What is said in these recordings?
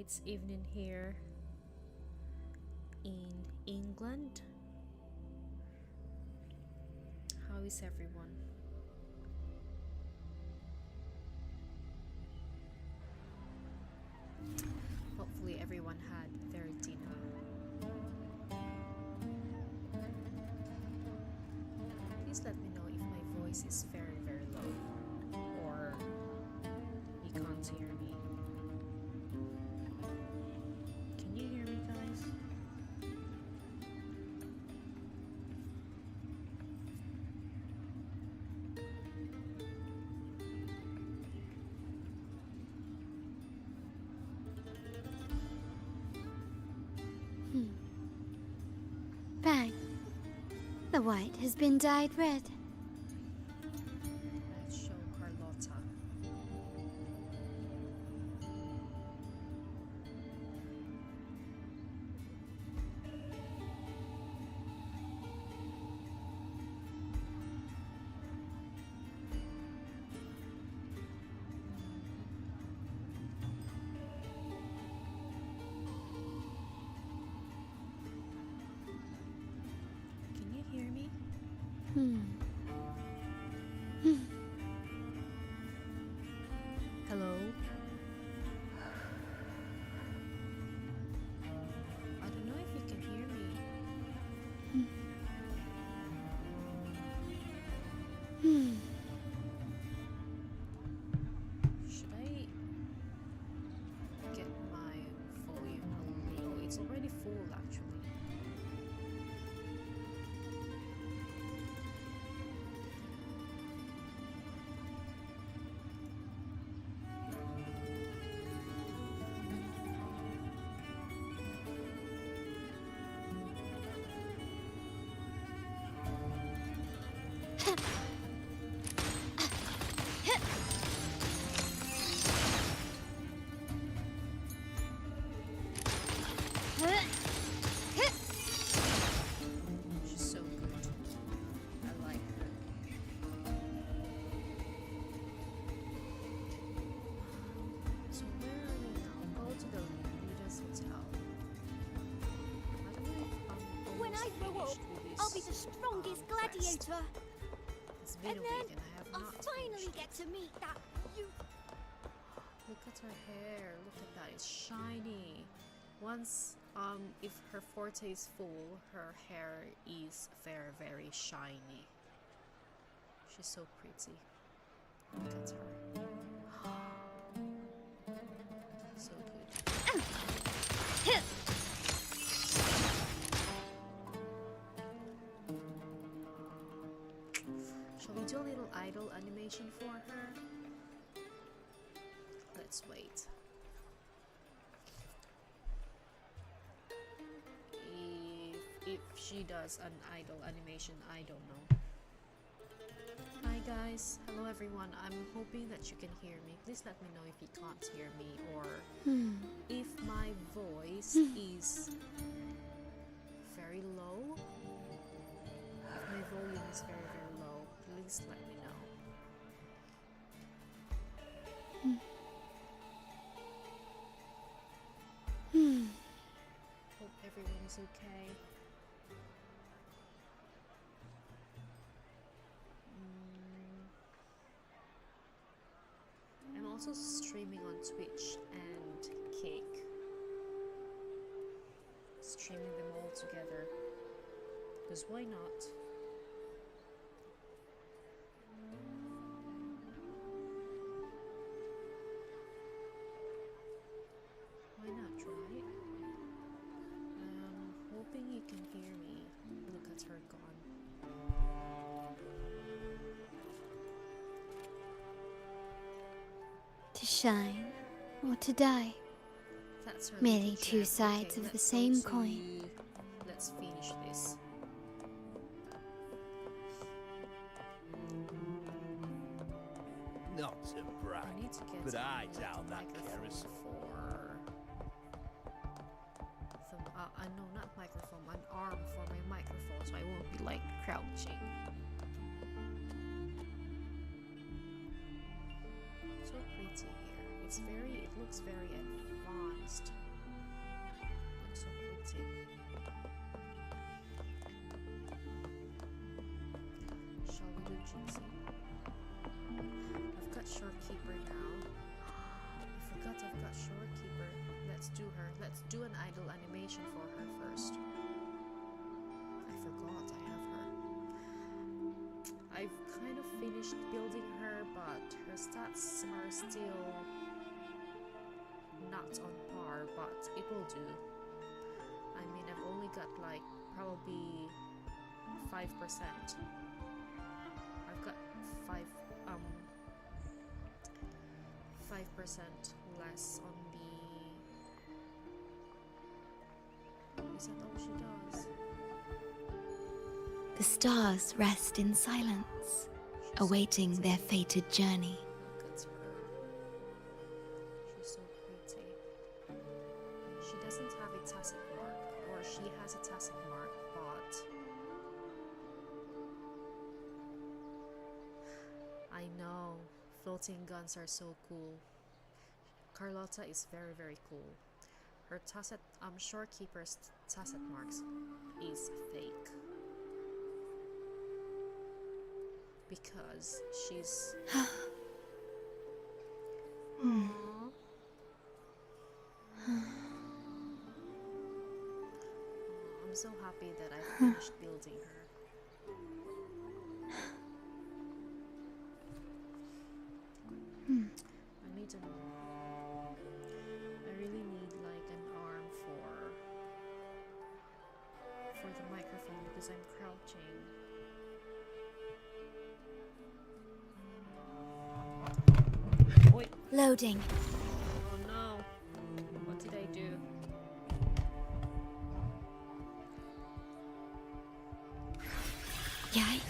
It's evening here in England. How is everyone? Hopefully everyone had their dinner. Please let me know if my voice is very, very low or you can't hear me. Can you hear me, guys? Bang. The white has been dyed red. Let's show Carlotta. Can you hear me? Hello? I don't know if you can hear me. Should I get my volume a little? It's already full actually. She's so good. I like her. So where are we now? Go to the Leaders Hotel. I don't know if I'm When I almost grow up, finished with I'll be this, the strongest quest. gladiator. It's been And a then week and I have I'll not finally finished get it. to meet that you. Look at her hair. Look at that. It's shiny. Once, if her forte is full, her hair is very, very shiny. She's so pretty. Look at her. So good. Shall we do a little idle animation for her? Let's wait. If she does an idle animation, I don't know. Hi guys, hello everyone. I'm hoping that you can hear me. Please let me know if you can't hear me or if my voice is very low. If my volume is very, very low, please let me know. Hope everyone is okay. I'm also streaming on Twitch and Kick. Streaming them all together. Because why not? Why not, right? Hoping you can hear me. Look at her gone. To shine or to die. That's her Merely little two chat. sides Okay, of the let's same go to- coin. Let's finish this. Not to brag, I need to get but I like, doubt a that microphone kerosene. for no, not microphone, an arm for my microphone, so I won't be like crouching. So pretty here. It looks very advanced. finished building her, but her stats are still not on par, but it will do. I mean, I've only got like probably 5%. I've got 5% less on the. Is that all she does? The stars rest in silence, awaiting their fated journey. Look at her. She's so pretty. She doesn't have a tacit mark, or she has a tacit mark, but I know floating guns are so cool. Carlotta is very, very cool. Her tacit, shorekeeper's tacit marks is fake. Because she's I'm so happy that I finished building her. I really need like an arm for the microphone because I'm crouching. Wait. Loading. Oh no. What did I do? Yay.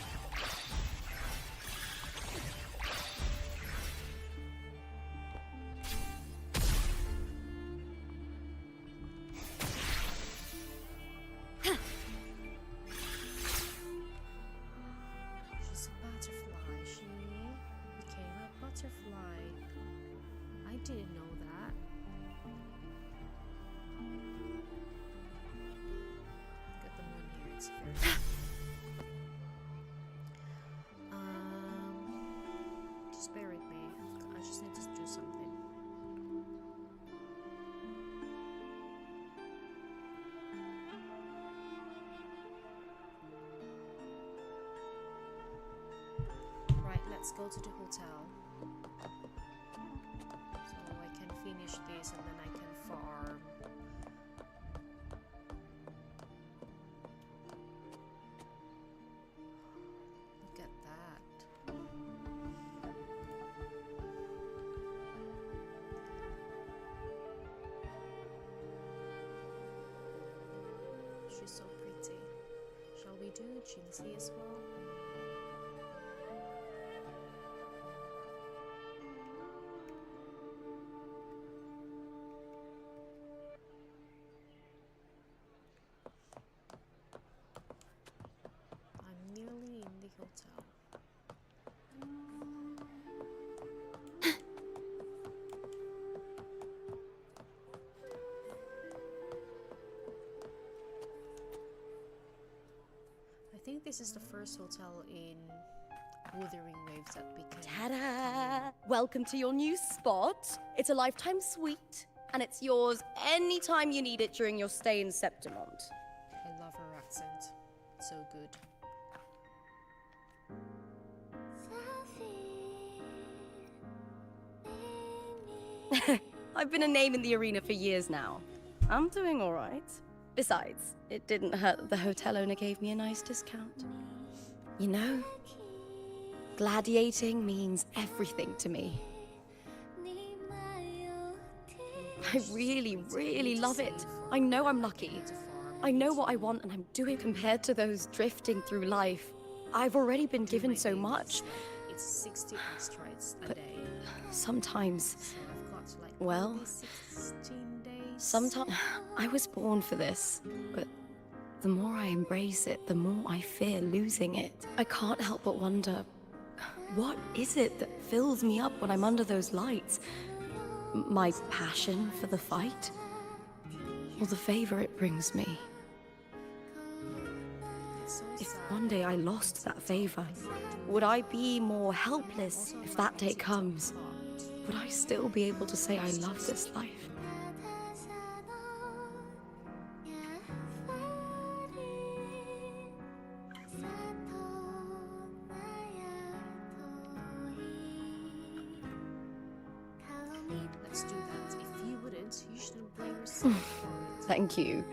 She's a butterfly. She became a butterfly. I didn't know that. Got the moon here. It's very. Just bear with me. I just need to do something. Right, let's go to the hotel. So I can finish this and then I can farm. Look at that. She's so pretty. Shall we do Chinzi as well? I'm nearly in the hotel. I think this is the first hotel in Wuthering Waves that we can. Ta-da! Welcome to your new spot. It's a lifetime suite, and it's yours anytime you need it during your stay in Septimont. I love her accent. So good. I've been a name in the arena for years now. I'm doing all right. Besides, it didn't hurt that the hotel owner gave me a nice discount. You know, gladiating means everything to me. I really, really love it. I know I'm lucky. I know what I want and I'm doing compared to those drifting through life. I've already been given so much. It's 60 asteroids a day. Sometimes, So I've got like well, maybe 16 days. sometimes I was born for this, but the more I embrace it, the more I fear losing it. I can't help but wonder, what is it that fills me up when I'm under those lights? My passion for the fight? Or the favor it brings me? It's so If sad. one day I lost that favor, would I be more helpless if that day comes? Would I still be able to say I love this life? let's do that. If you wouldn't, you shouldn't blame yourself for it. Thank you.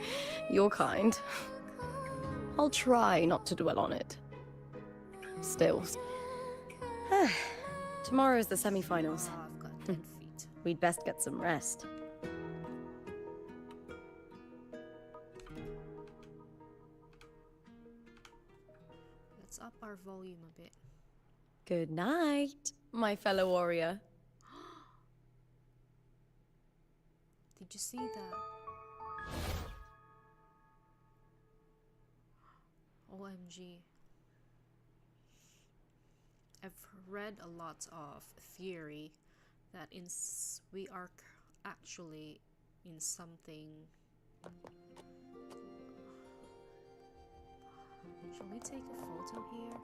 You're kind. I'll try not to dwell on it. Still. Tomorrow's the semi-finals. Oh, I've got 10 feet. We'd best get some rest. Let's up our volume a bit. Good night, my fellow warrior. Did you see that? OMG. I've read a lot of theory that we are actually in something. Shall we take a photo here?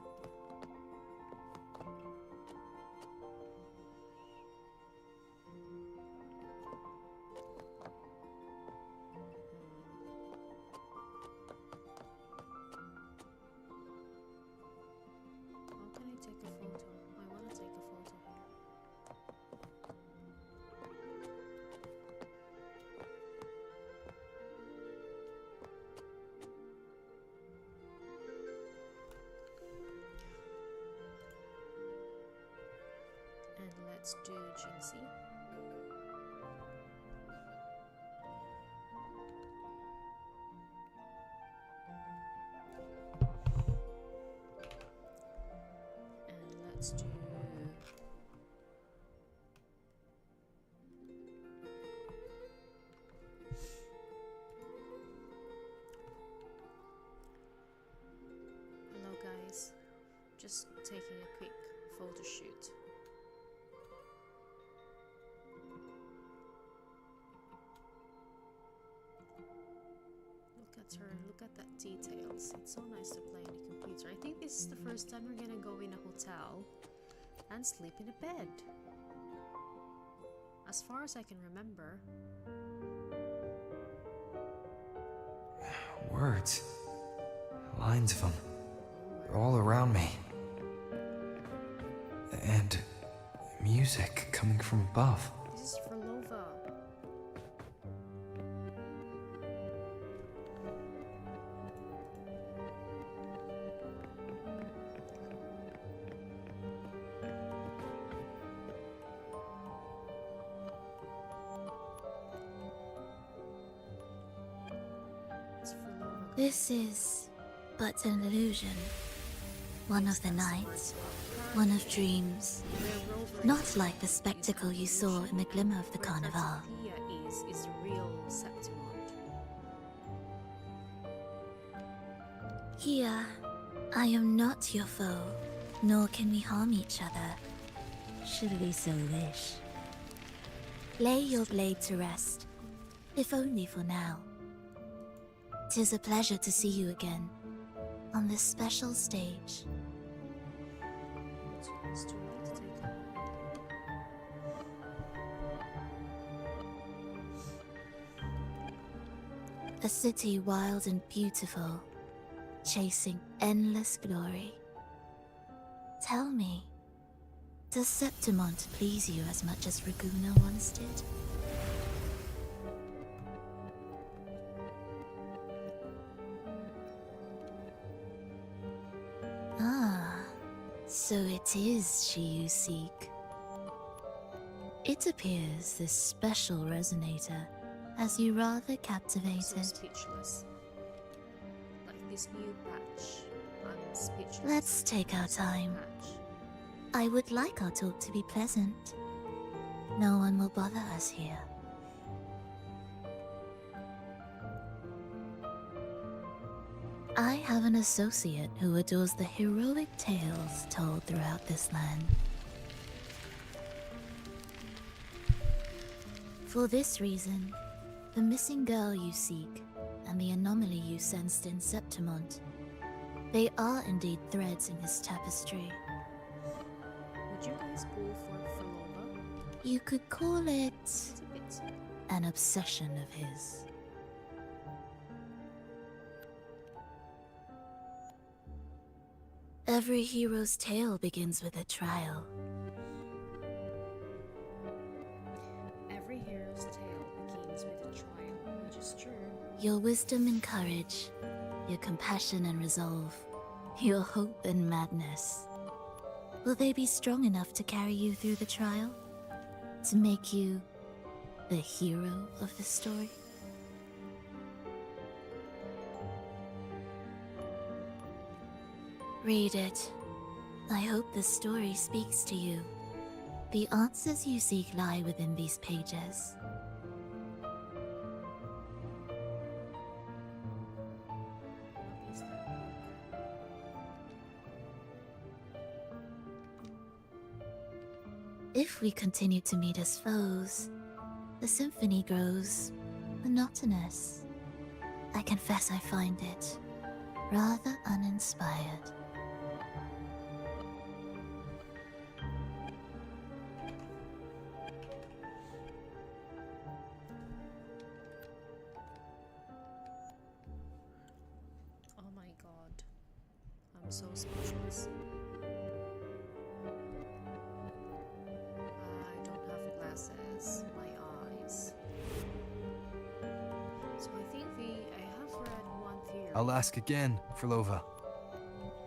How can I take a photo? I want to take a photo here. And let's do Jinxie. And let's do hello guys, just taking a quick photo shoot. Look at her, look at that details. It's so nice to play in a computer. I think this is the first time we're gonna go in a hotel and sleep in a bed. As far as I can remember. Words. Lines of them. They're all around me. And music coming from above. This is for Lova. It's for Lova. This is but an illusion. One of the nights, one of dreams. Not like the spectacle you saw in the glimmer of the Carnival. Is real Septimond. Here, I am not your foe, nor can we harm each other, should we so wish. Lay your blade to rest, if only for now. 'Tis a pleasure to see you again, on this special stage. It's too late to take it. A city wild and beautiful, chasing endless glory. Tell me, does Septimont please you as much as Raguna once did? Ah, so it is she you seek. It appears this special resonator has you rather I'm so captivated. speechless. Like this new patch. I'm speechless. Let's take our This new time. patch. I would like our talk to be pleasant. No one will bother us here. I have an associate who adores the heroic tales told throughout this land. For this reason, the missing girl you seek and the anomaly you sensed in Septimont, they are indeed threads in this tapestry. Would you guys go for Lova? You could call it It's a bit. an obsession of his. Every hero's tale begins with a trial. Every Your wisdom and courage, your compassion and resolve, your hope and madness. Will they be strong enough to carry you through the trial? To make you the hero of the story? Read it. I hope the story speaks to you. The answers you seek lie within these pages. What is that? If we continue to meet as foes, the symphony grows monotonous. I confess I find it rather uninspired. Oh my god. I'm so speechless. I don't have glasses. My eyes. So I think I have read one theory I'll ask again, Frolova.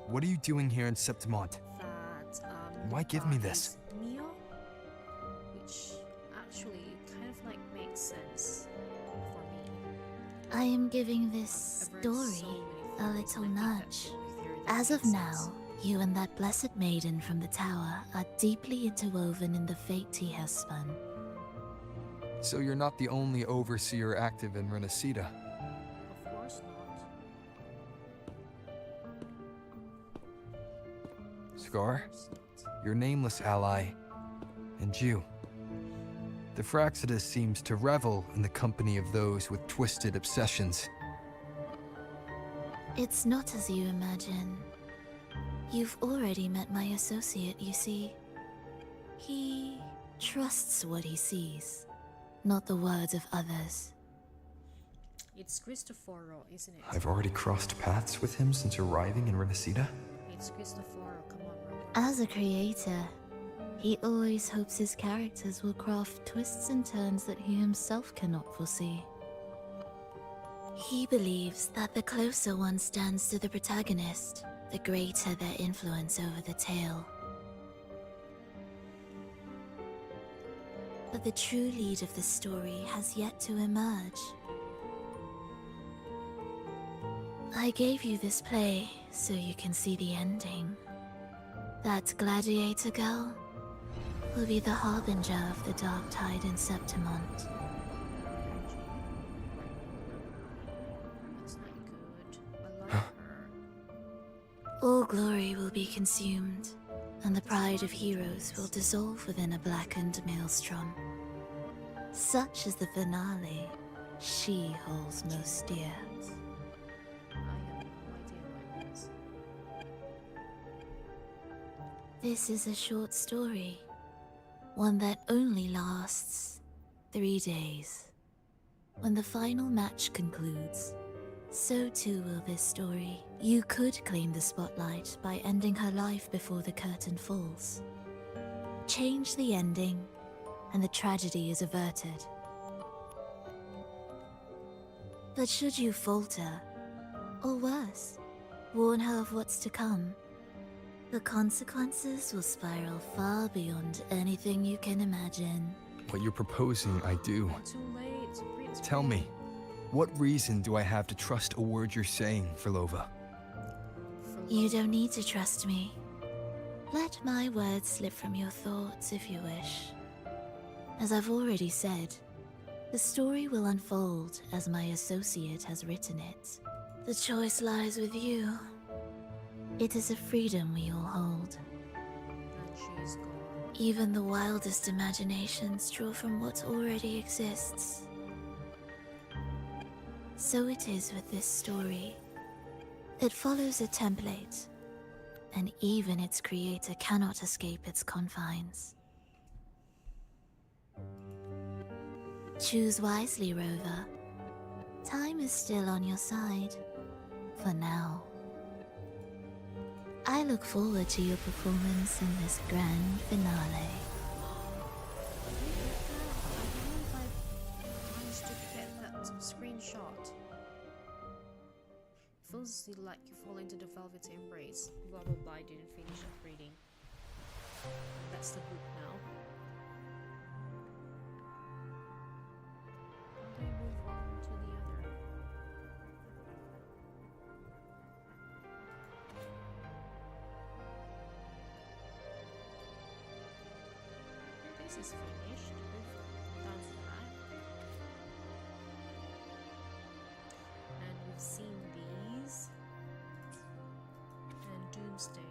What are you doing here in Septimont? that Why give me this? is Mio, which actually kind of like makes sense for me. I am giving this I've read so story many a theories, little and I think nudge. that my theory As of makes now, sense. you and that blessed maiden from the tower are deeply interwoven in the fate he has spun. So you're not the only overseer active in Renacida. Of course not. Scar, Of course not. your nameless ally, and you. The Fraxidus seems to revel in the company of those with twisted obsessions. It's not as you imagine. You've already met my associate, you see. He trusts what he sees, not the words of others. It's Cristoforo, isn't it? I've already crossed paths with him since arriving in Renacida. It's Cristoforo, come on, bro. As a creator, he always hopes his characters will craft twists and turns that he himself cannot foresee. He believes that the closer one stands to the protagonist, the greater their influence over the tale. But the true lead of the story has yet to emerge. I gave you this play so you can see the ending. That gladiator girl will be the harbinger of the dark tide in Septimont. That's not good. I love her. All glory will be consumed, and the pride of heroes will dissolve within a blackened maelstrom. Such is the finale she holds most dear. I have no idea what it is. This is a short story, one that only lasts 3 days. When the final match concludes, so too will this story. You could claim the spotlight by ending her life before the curtain falls. Change the ending, and the tragedy is averted. But should you falter, or worse, warn her of what's to come, the consequences will spiral far beyond anything you can imagine. What you're proposing, I do. Too late. Prince Tell Prince. me, what reason do I have to trust a word you're saying, Frolova? You don't need to trust me. Let my words slip from your thoughts if you wish. As I've already said, the story will unfold as my associate has written it. The choice lies with you. It is a freedom we all hold. And she's gone. Even the wildest imaginations draw from what already exists. So it is with this story. It follows a template, and even its creator cannot escape its confines. Choose wisely, Rover. Time is still on your side, for now. I look forward to your performance in this grand finale. I don't know if I managed to get that screenshot. feels like you fall into the velvet embrace. Blah blah blah. I didn't finish up reading. That's the book now. How do I move on to the other? This is finished. We've done that. And we've seen these. And Doomsday.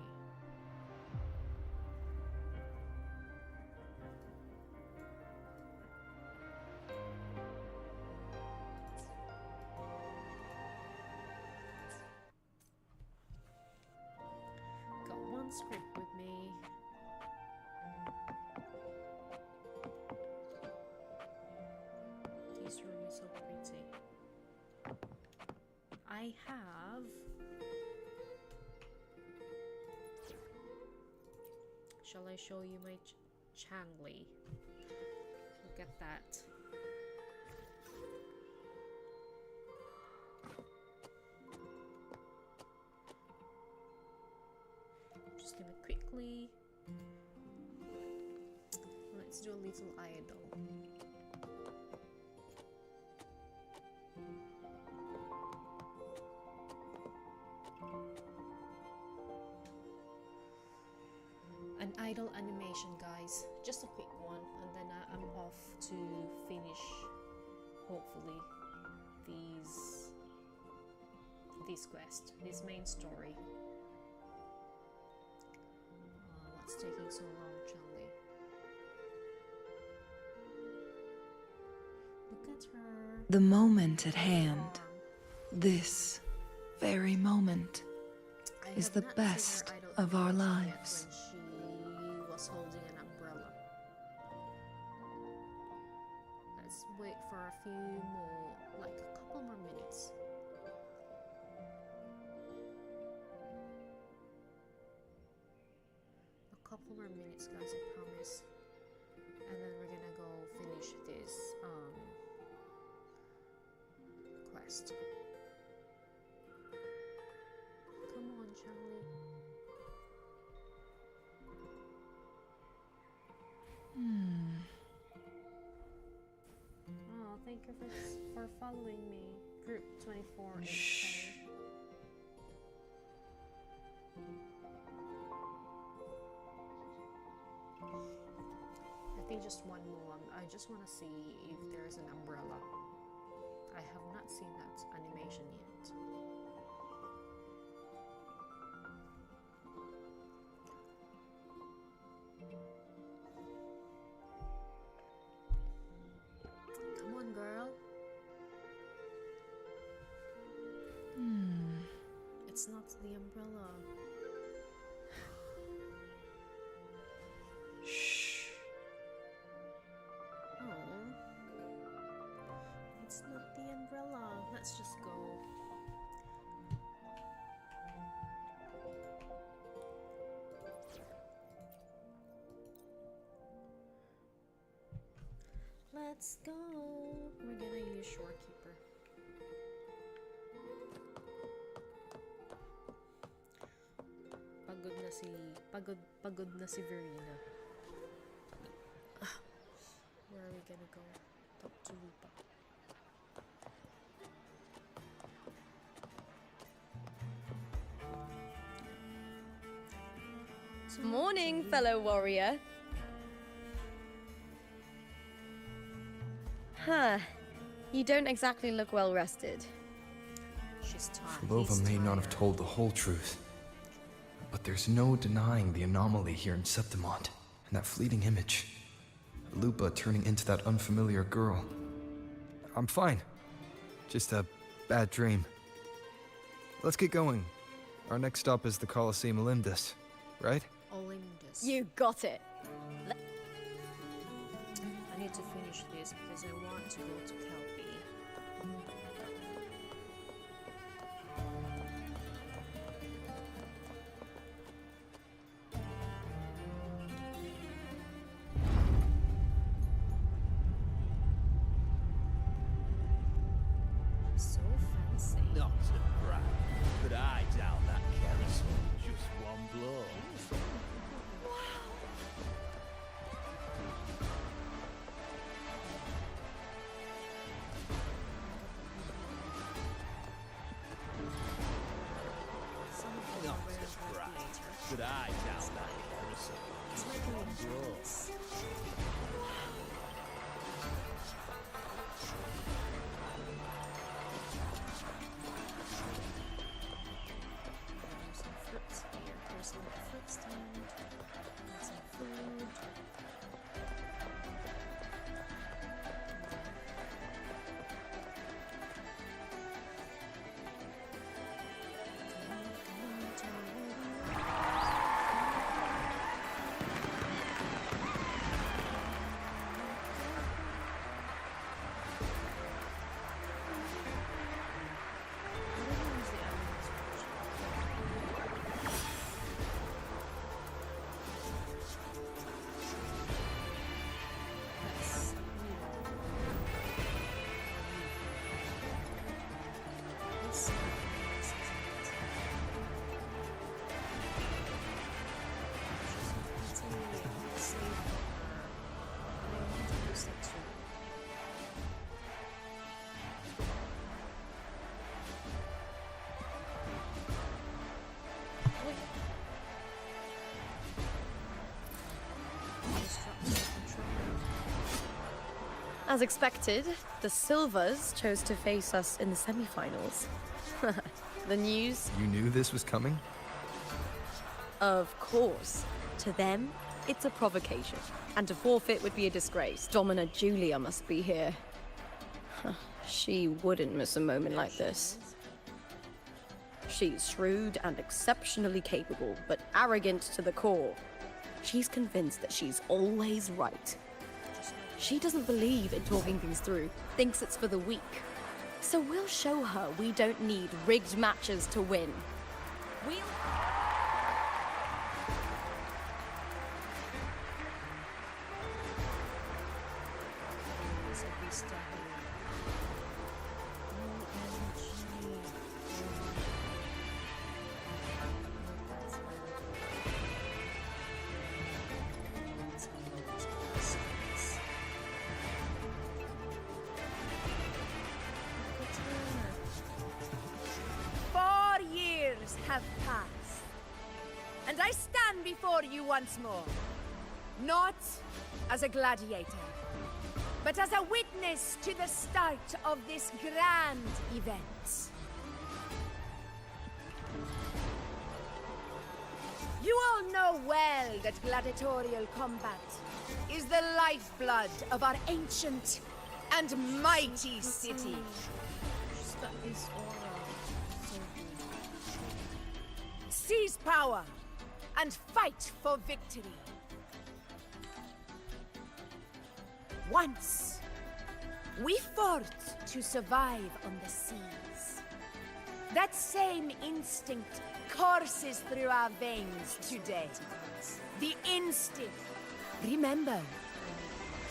Got one script with me. This room is so pretty. I have shall I show you my Changli? Look at that. Just gonna quickly let's do a little idol. An idle animation, guys. Just a quick one, and then I'm off to finish, hopefully, this quest, this main story. What's taking so long, Charlie? Look at her. The moment at hand, this very moment, is the best of our lives. When she was holding an umbrella. Let's wait for a few more, like a couple more minutes. A couple more minutes, guys, I promise. And then we're gonna go finish this quest. Come on, Charlie. Oh, thank you for following me. Group 24 is Shh. I think just one more. I just want to see if there's an umbrella. I have not seen that animation yet. Come on, girl. It's not the umbrella. Shh. Oh. It's not the umbrella. Let's just go. Let's go. We're gonna use Shorekeeper. Pagod na si Verena. Where are we gonna go? Talk to Lupa. Morning, fellow warrior. Huh. You don't exactly look well rested. She's tired. Lova He's may not have tired. told the whole truth, but there's no denying the anomaly here in Septimont, and that fleeting image. Lupa turning into that unfamiliar girl. I'm fine. Just a bad dream. Let's get going. Our next stop is the Colosseum Olympus, right? Olympus. You got it. I need to finish this because I want to go to Kelpie. So Let's see. Not to brag, but I down that carousel in just one blow. Some of them Not are to very brag, later. but I down that carousel in It's just like one blow. drinks. There's some fruits here. There's a little fruit stand. And some food. As expected, the Silvers chose to face us in the semi-finals. The news? You knew this was coming? Of course. To them, it's a provocation. And to forfeit would be a disgrace. Domina Julia must be here. She wouldn't miss a moment like this. She's shrewd and exceptionally capable, but arrogant to the core. She's convinced that she's always right. She doesn't believe in talking things through, thinks it's for the weak. So we'll show her we don't need rigged matches to win. We'll... have passed, and I stand before you once more, not as a gladiator, but as a witness to the start of this grand event. You all know well that gladiatorial combat is the lifeblood of our ancient and mighty city. Seize power and fight for victory. Once, we fought to survive on the seas. That same instinct courses through our veins today. The instinct. Remember,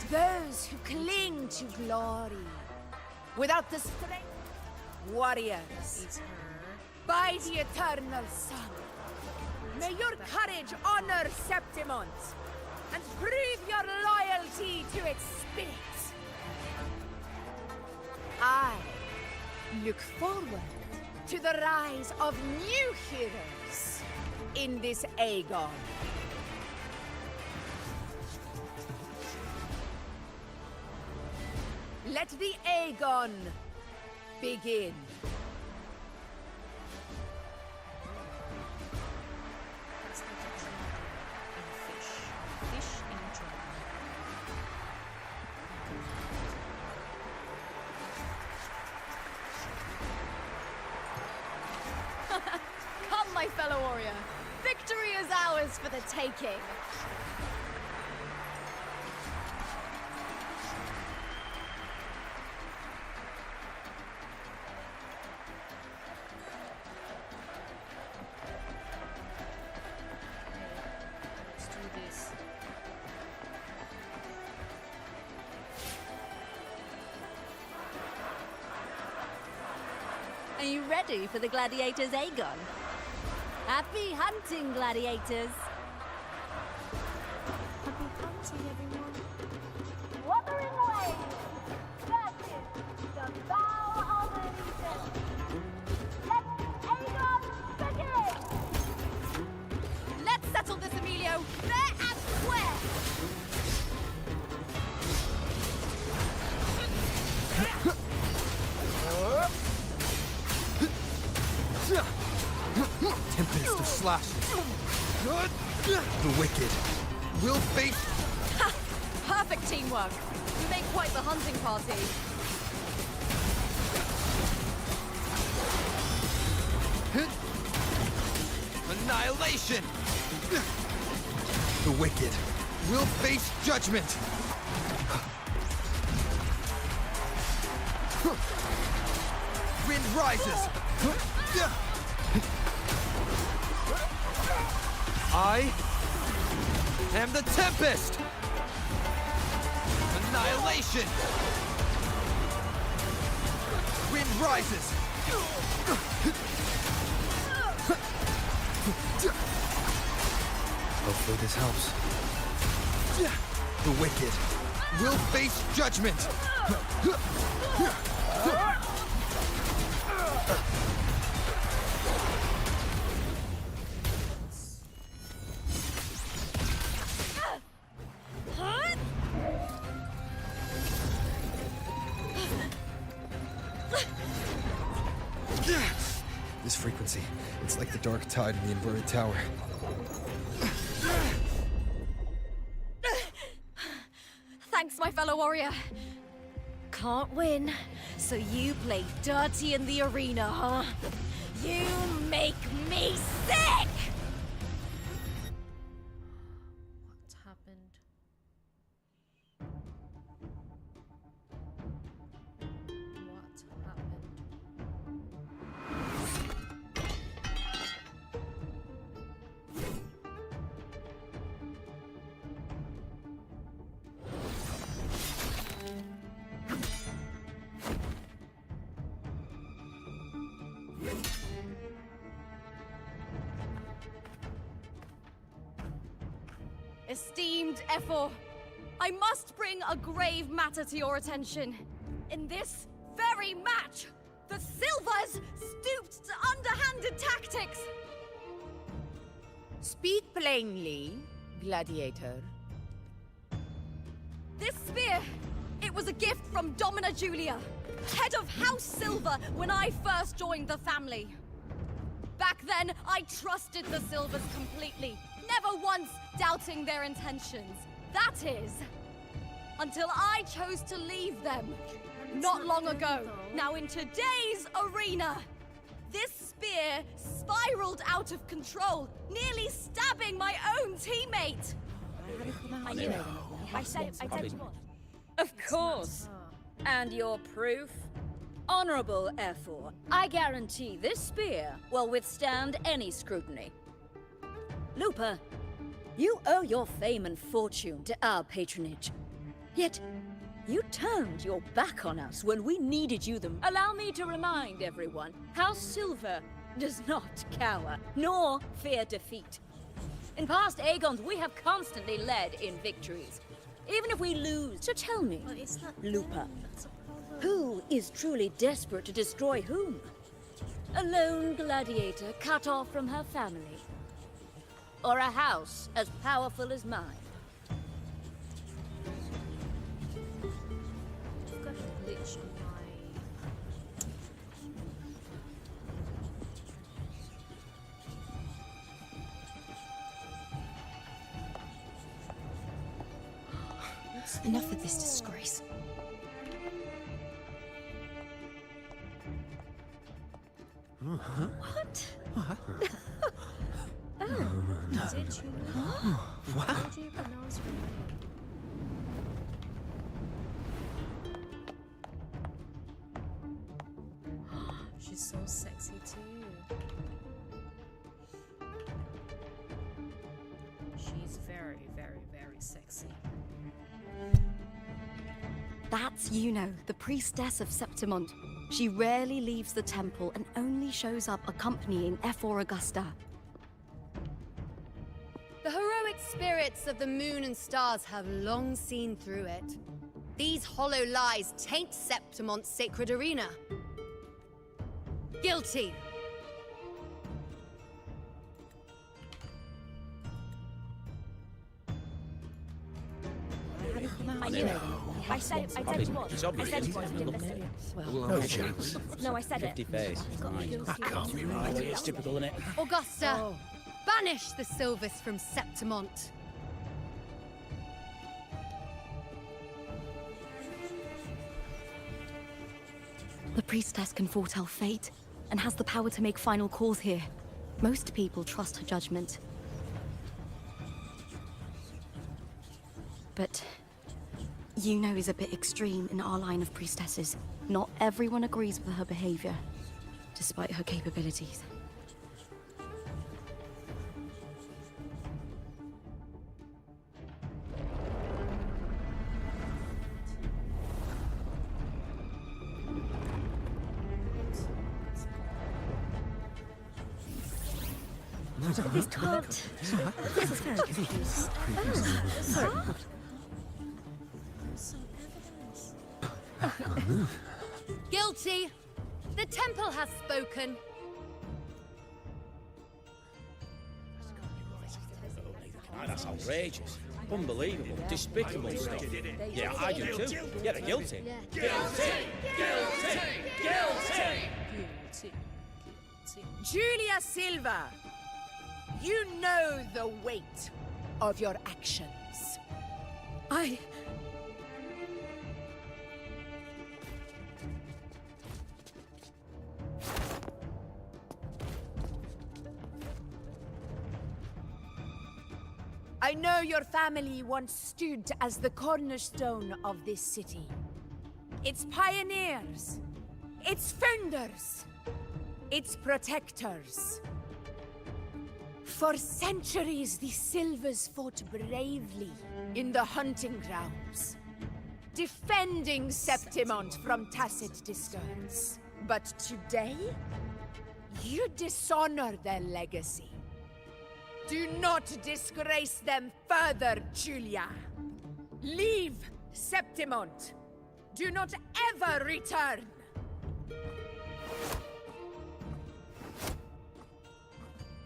those who cling to glory without the strength. Warriors. By the eternal sun. May your courage honor Septimont and prove your loyalty to its spirit. I look forward to the rise of new heroes in this Aegon. Let the Aegon begin. It's like a dragon and fish. Fish and dragon. Come, my fellow warrior. Victory is ours for the taking. Let's do this. ready for the gladiators, Aegon? Happy hunting, gladiators! Happy hunting, everyone. Wuthering Waves! That is the vow of allegiance! Let Aegon begin! Let's settle this, Emilio, fair and square! Tempest of slashes. The wicked will face. Perfect teamwork. You make quite the hunting party. Annihilation! The wicked will face judgment! Wind rises! I am the Tempest! Annihilation! Wind rises! Hopefully this helps. The wicked will face judgment! This frequency, it's like the dark tide in the inverted tower. Thanks, my fellow warrior. Can't win, so you play dirty in the arena, huh? You make me sick! What happened? What happened? Esteemed Ephor, I must bring a grave matter to your attention. In this very match, the Silvers stooped to underhanded tactics. Speak plainly, gladiator. This spear, it was a gift from Domina Julia, head of House Silver when I first joined the family. Back then, I trusted the Silvers completely, never once doubting their intentions. That is, until I chose to leave them. Not long ago. Now in today's arena, this spear spiraled out of control, nearly stabbing my own teammate. I knew it. I said you would. Of course. And your proof? Honorable Ephor, I guarantee this spear will withstand any scrutiny. Lupa, you owe your fame and fortune to our patronage. Yet, you turned your back on us when we needed you the most. Allow me to remind everyone, House Silver does not cower, nor fear defeat. In past Aegons, we have constantly led in victories, even if we lose. So tell me, But it's not Lupa, that's a problem. who is truly desperate to destroy whom? A lone gladiator cut off from her family? Or a house as powerful as mine? I've got a glitch on my... Enough of this disgrace. What? Did you know? How do you pronounce her name? She's so sexy too. She's very, very, very sexy. That's Yuno, the priestess of Septimont. She rarely leaves the temple and only shows up accompanying Ephor Augusta. The heroic spirits of the moon and stars have long seen through it. These hollow lies taint Septimont's sacred arena. Guilty. I knew it. I said it. I said it was. It's I obvious. said it was. You didn't listen. No chance. No, I said it. 50 face. That can't be right. It's typical, isn't it? Augusta, banish the Silvis from Septimont. The priestess can foretell fate, and has the power to make final calls here. Most people trust her judgment. But Yuno is a bit extreme in our line of priestesses. Not everyone agrees with her behavior, despite her capabilities. This talked. This is very confused. Sorry. Guilty. The temple has spoken. That's outrageous. Unbelievable. Despicable stuff. Yeah, I do too. Yeah, they're guilty. Guilty! Guilty! Guilty! Julia Silva, you know the weight of your actions. I know your family once stood as the cornerstone of this city. Its pioneers, its founders, its protectors. For centuries, the Silvers fought bravely in the hunting grounds, defending Septimont from tacit discards. But today, you dishonor their legacy. Do not disgrace them further, Julia. Leave Septimont. Do not ever return.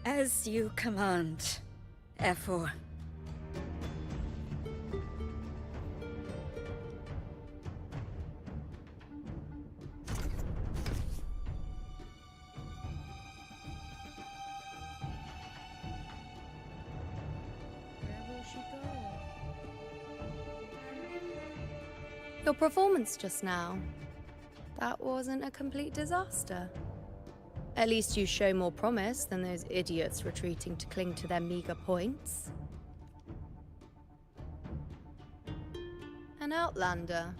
As you command, Ephor. Your performance just now. That wasn't a complete disaster. At least you show more promise than those idiots retreating to cling to their meager points. An outlander.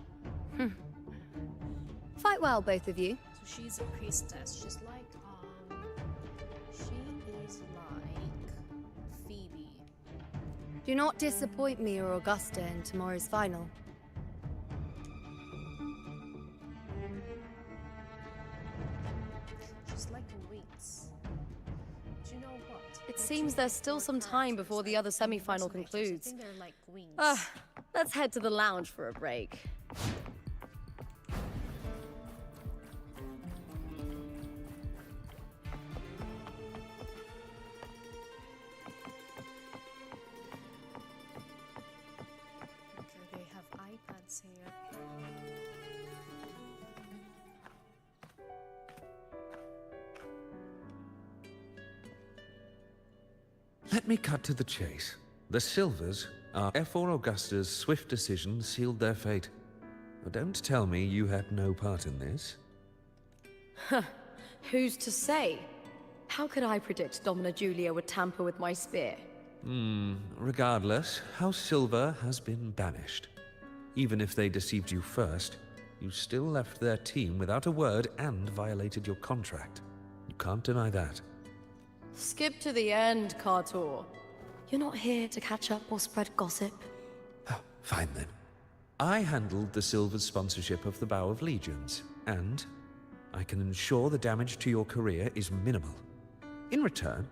Fight well, both of you. So she's a priestess. She's like Phoebe. Do not disappoint me or Augusta in tomorrow's final. She's like a Winx. Do you know what? It seems there's still some time before the other semi-final I concludes. think they're like Winx. Let's head to the lounge for a break. Okay, they have iPads here. Let me cut to the chase. The Silvers, our Ephor Augusta's swift decision sealed their fate. But don't tell me you had no part in this. Who's to say? How could I predict Domina Julia would tamper with my spear? Regardless, House Silver has been banished. Even if they deceived you first, you still left their team without a word and violated your contract. You can't deny that. Skip to the end, Kartor. You're not here to catch up or spread gossip. Oh, fine then. I handled the Silver's sponsorship of the Bow of Legions, and I can ensure the damage to your career is minimal. In return,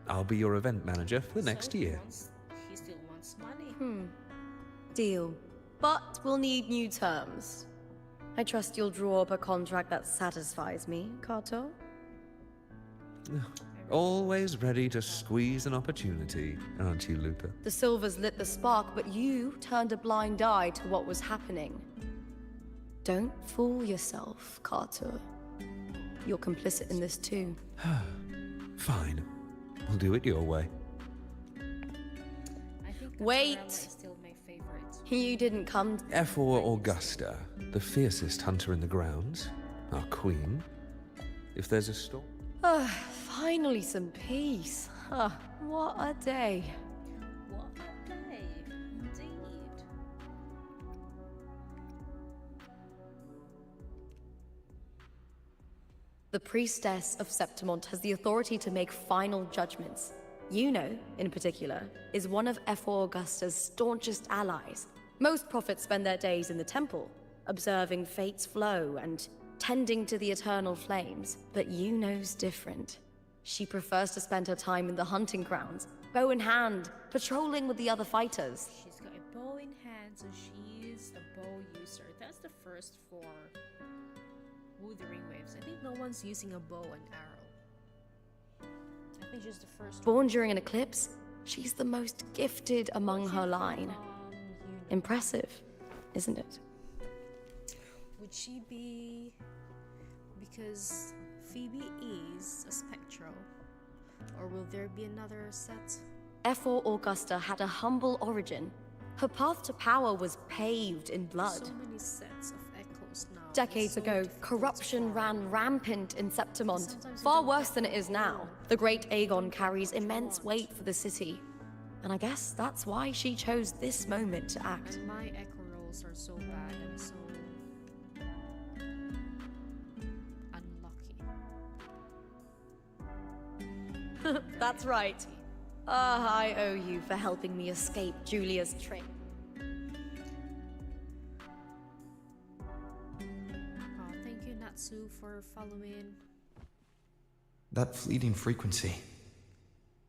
I'll be your event manager for the next year. He still wants money. Deal. But we'll need new terms. I trust you'll draw up a contract that satisfies me, Kato. Always ready to squeeze an opportunity, aren't you, Lupa? The Silvers lit the spark, but you turned a blind eye to what was happening. Don't fool yourself, Kato. You're complicit in this too. Fine. We'll do it your way. I think Wait. Catarella is still my favorite. You didn't come. F4 Augusta, the fiercest hunter in the grounds, our queen. If there's a storm... Finally some peace. What a day. What a day, indeed. The priestess of Septimont has the authority to make final judgments. Yuno, in particular, is one of F4 Augusta's staunchest allies. Most prophets spend their days in the temple, observing fate's flow and tending to the eternal flames. But Yuno's different. She prefers to spend her time in the hunting grounds, bow in hand, patrolling with the other fighters. She's got a bow in hand, so she is a bow user. That's the first for Wuthering Waves. I think no one's using a bow and arrow. I think she's the first one. Born during an eclipse, she's the most gifted among her line. Impressive, isn't it? Would she be... because Phoebe is a Spectral? Or will there be another set? F4 Augusta had a humble origin. Her path to power was paved in blood. So many sets of echoes now. Decades It's so ago, difficult to corruption find. ran rampant in Septimont, Sometimes you far don't worse have than it is now. The great Aegon carries immense weight for the city. And I guess that's why she chose this moment to act. And my echo rolls are so bad. I'm so unlucky. That's right. I owe you for helping me escape Julia's trick. Oh, thank you, Natsu, for following. That fleeting frequency.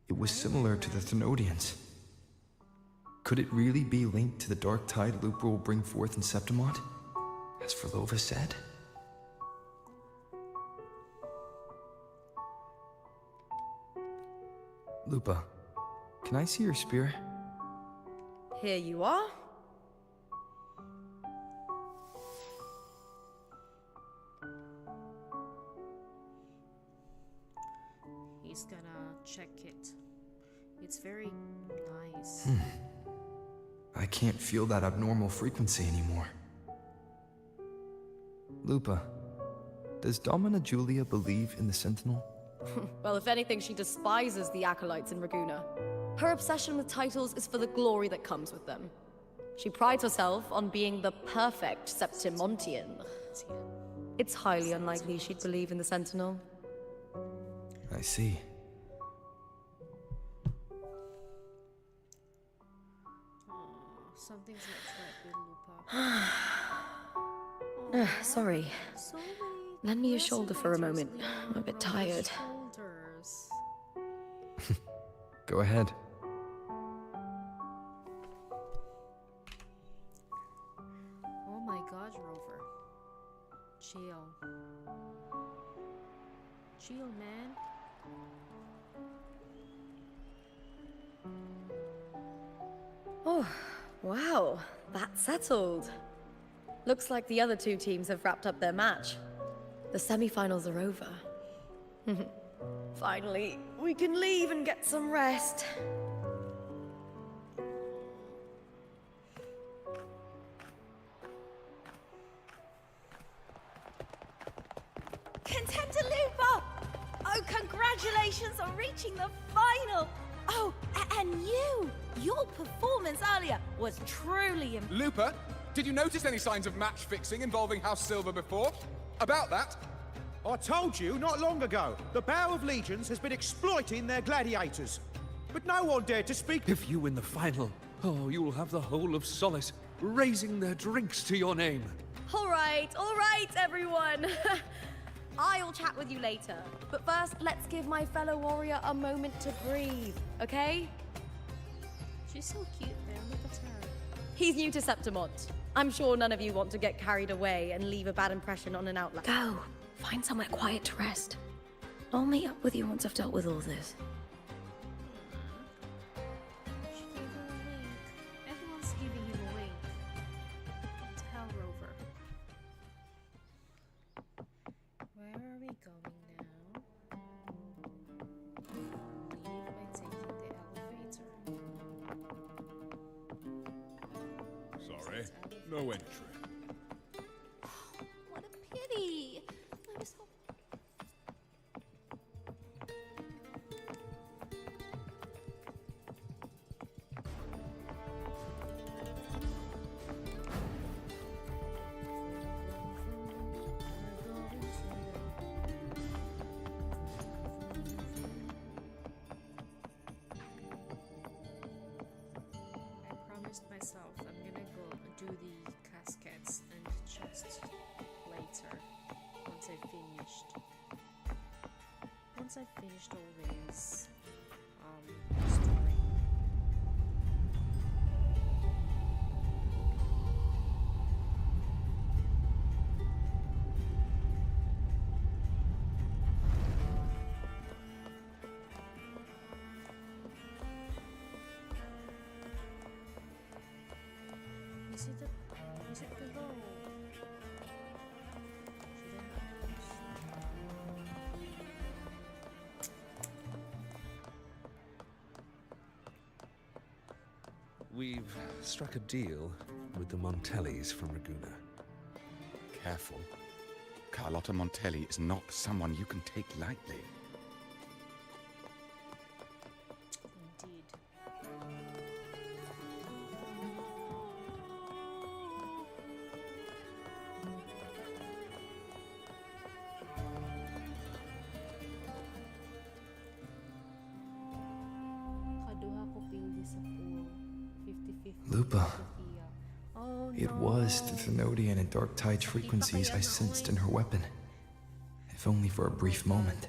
It was similar to the Thenodians. Could it really be linked to the dark tide Lupa will bring forth in Septimont, as Verlova said? Lupa, can I see your spear? Here you are. He's gonna check it. It's very nice. I can't feel that abnormal frequency anymore. Lupa, does Domina Julia believe in the Sentinel? Well, if anything, she despises the acolytes in Raguna. Her obsession with titles is for the glory that comes with them. She prides herself on being the perfect Septimontian. It's highly unlikely she'd believe in the Sentinel. I see. Something's not right with Lupa. Sorry. So many Lend me your shoulder for a resonators moment. leaning I'm a bit over my tired. shoulders. Go ahead. Oh my god, Rover. Chill. Chill, man. Oh, wow. That's settled. Looks like the other two teams have wrapped up their match. The semi-finals are over. Finally, we can leave and get some rest. Contender Lupa! Oh, congratulations on reaching the final! Oh, and you! Your performance earlier was truly impressive. Lupa, did you notice any signs of match fixing involving House Silver before? About that? I told you not long ago, the Bow of Legions has been exploiting their gladiators. But no one dared to speak. If you win the final, oh, you'll have the whole of Solace raising their drinks to your name. All right, everyone. I'll chat with you later. But first, let's give my fellow warrior a moment to breathe, okay? She's so cute there. Look at her. He's new to Septimont. I'm sure none of you want to get carried away and leave a bad impression on an outlet. Go. Find somewhere quiet to rest. I'll meet up with you once I've dealt with all this. She gave her a wink. Everyone's giving him a wink. Tell Rover. Where are we going now? Leave by taking the elevator. Sorry, no entry. What a pity. I was hoping. I promised myself I'm gonna go do the cascades and just later once I finished. Once I finished all this story. Is it below? We've struck a deal with the Montellis from Raguna. Careful. Carlotta Montelli is not someone you can take lightly. Indeed. Kaduha ko pildi sa pool. 50-50. Lupa. Sophia. Oh It no. was the Thenodian and Dark Tide's frequencies I sensed in her weapon, if only for a brief moment.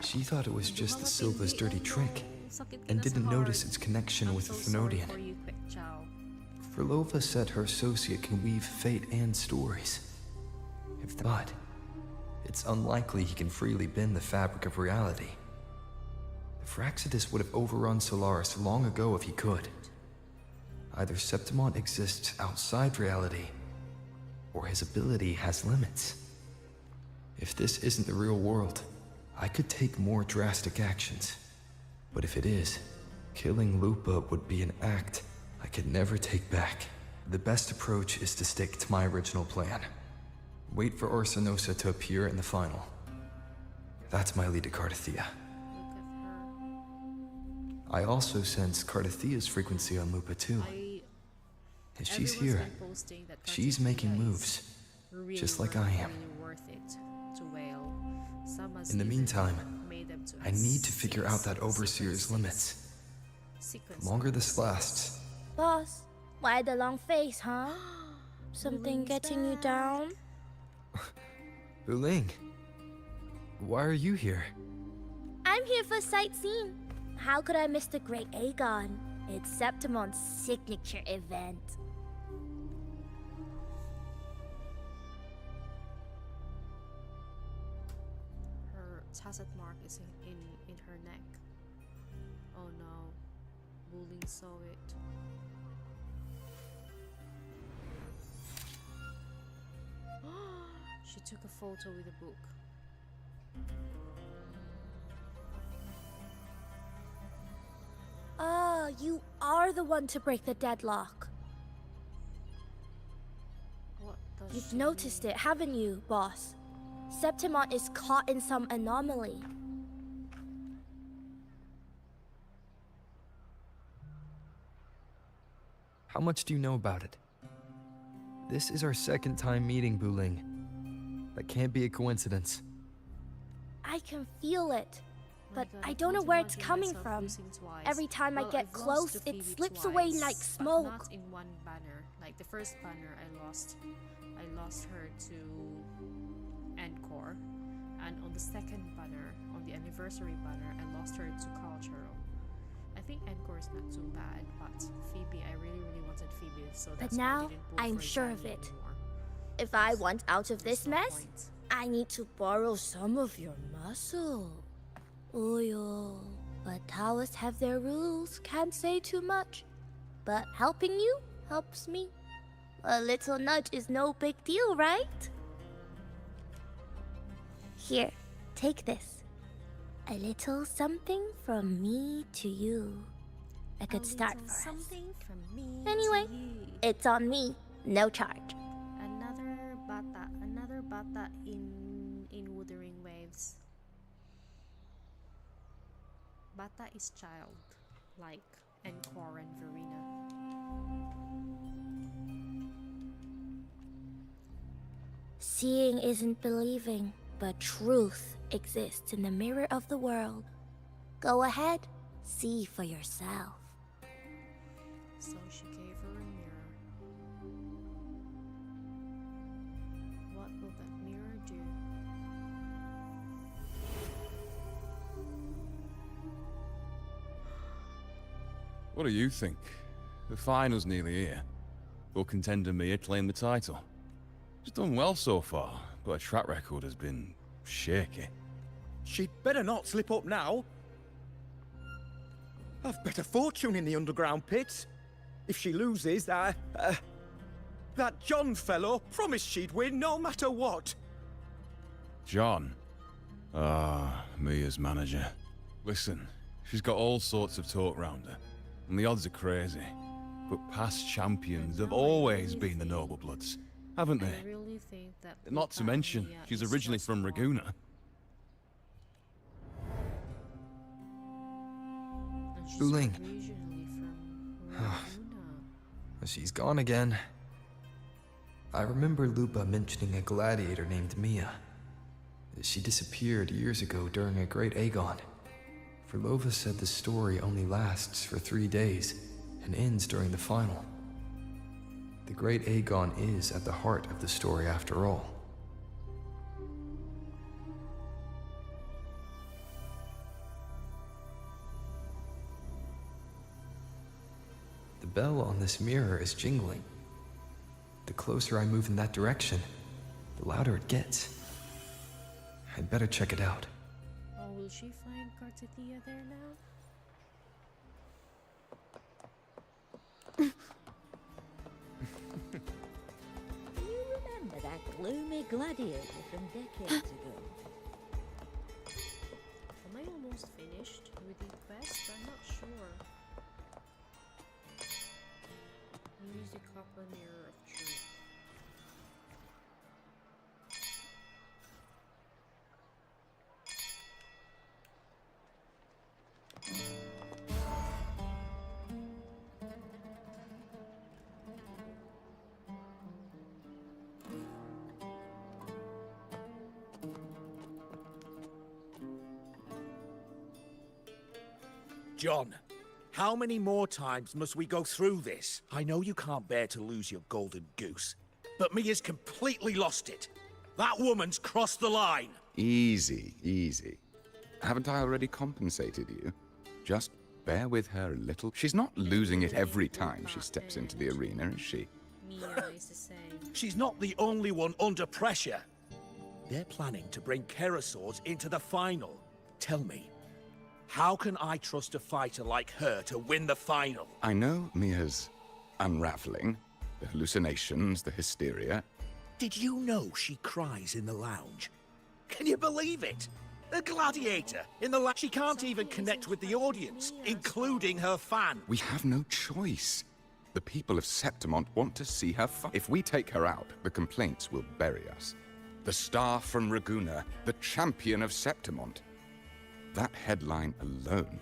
She thought it was just the Silva's dirty trick, and didn't notice its connection with the Thenodian. For you, Quick Chow. Frolova said her associate can weave fate and stories. But it's unlikely he can freely bend the fabric of reality. Phraxidus would have overrun Solaris long ago if he could. Either Septimont exists outside reality, or his ability has limits. If this isn't the real world, I could take more drastic actions. But if it is, killing Lupa would be an act I could never take back. The best approach is to stick to my original plan. Wait for Orsinosa to appear in the final. That's my lead to Cardathia. I also sense Cardathia's frequency on Lupa too. If she's here, she's making moves, just like I am. Worth it to whale. In the meantime, I need to figure out that Overseer's limits. The longer this lasts... Boss, why the long face, huh? Something getting you down? Buling, why are you here? I'm here for sightseeing. How could I miss the Great Aegon? It's Septimon's signature event. Her tacet mark is in her neck. Oh no, Buling saw it. She took a photo with a book. Ah, you are the one to break the deadlock. What does You've she noticed mean? it, haven't you, boss? Septimont is caught in some anomaly. How much do you know about it? This is our second time meeting, Buling. That can't be a coincidence. I can feel it, but God, I don't know can't where it's imagine coming myself from. losing twice. Every time I Well, get I've lost close, to it Phoebe slips away twice, like but smoke. not in one banner. Like the first banner I lost her to Encore. And on the second banner, on the anniversary banner, I lost her to Cultural. I think Encore is not too bad, but Phoebe, I really wanted Phoebe, so But that's why I now, didn't pull I'm for sure of Zanny it. anymore. If I want out of this There's no mess, point. I need to borrow some of your muscle. Oyo. But Taoists have their rules, can't say too much. But helping you helps me. A little nudge is no big deal, right? Here, take this. A little something from me to you. A good start for us. Something from me Anyway, to you. it's on me, no charge. Another bata in Wuthering Waves. Bata is child, like Encore and Verena. Seeing isn't believing, but truth exists in the mirror of the world. Go ahead, see for yourself. So she gave her a mirror. What will that mirror do? What do you think? The final's nearly here. Will contender Mia claim the title? She's done well so far, but her track record has been shaky. She'd better not slip up now. I've bet a fortune in the underground pits. If she loses, that John fellow promised she'd win no matter what. John? Ah, Mia's manager. Listen, she's got all sorts of talk round her, and the odds are crazy. But past champions have always been the Noble Bloods, haven't I they? really think that Not to mention, Mia she's is originally just from wrong. Raguna. And she's Ling. originally from Raguna. She's gone again. I remember Lupa mentioning a gladiator named Mia. She disappeared years ago during a great Aegon. Verlova said the story only lasts for 3 days and ends during the final. The great Aegon is at the heart of the story after all. The bell on this mirror is jingling. The closer I move in that direction, the louder it gets. I'd better check it out. Oh, will she find Cartetia there now? Do you remember that gloomy gladiator from decades ago? Am I almost finished with the quest? I'm not sure. Use the copper mirror of truth. John, how many more times must we go through this? I know you can't bear to lose your golden goose, but Mia's completely lost it. That woman's crossed the line. Easy, easy. Haven't I already compensated you? Just bear with her a little. She's not losing it every time she steps into the arena, is she? Mia is the same. She's not the only one under pressure. They're planning to bring Kerasaurs into the final. Tell me, how can I trust a fighter like her to win the final? I know Mia's unraveling. The hallucinations, the hysteria. Did you know she cries in the lounge? Can you believe it? A gladiator in the lounge. She can't even connect with the audience, including her fan. We have no choice. The people of Septimont want to see her fight. If we take her out, the complaints will bury us. The star from Raguna, the champion of Septimont. That headline alone.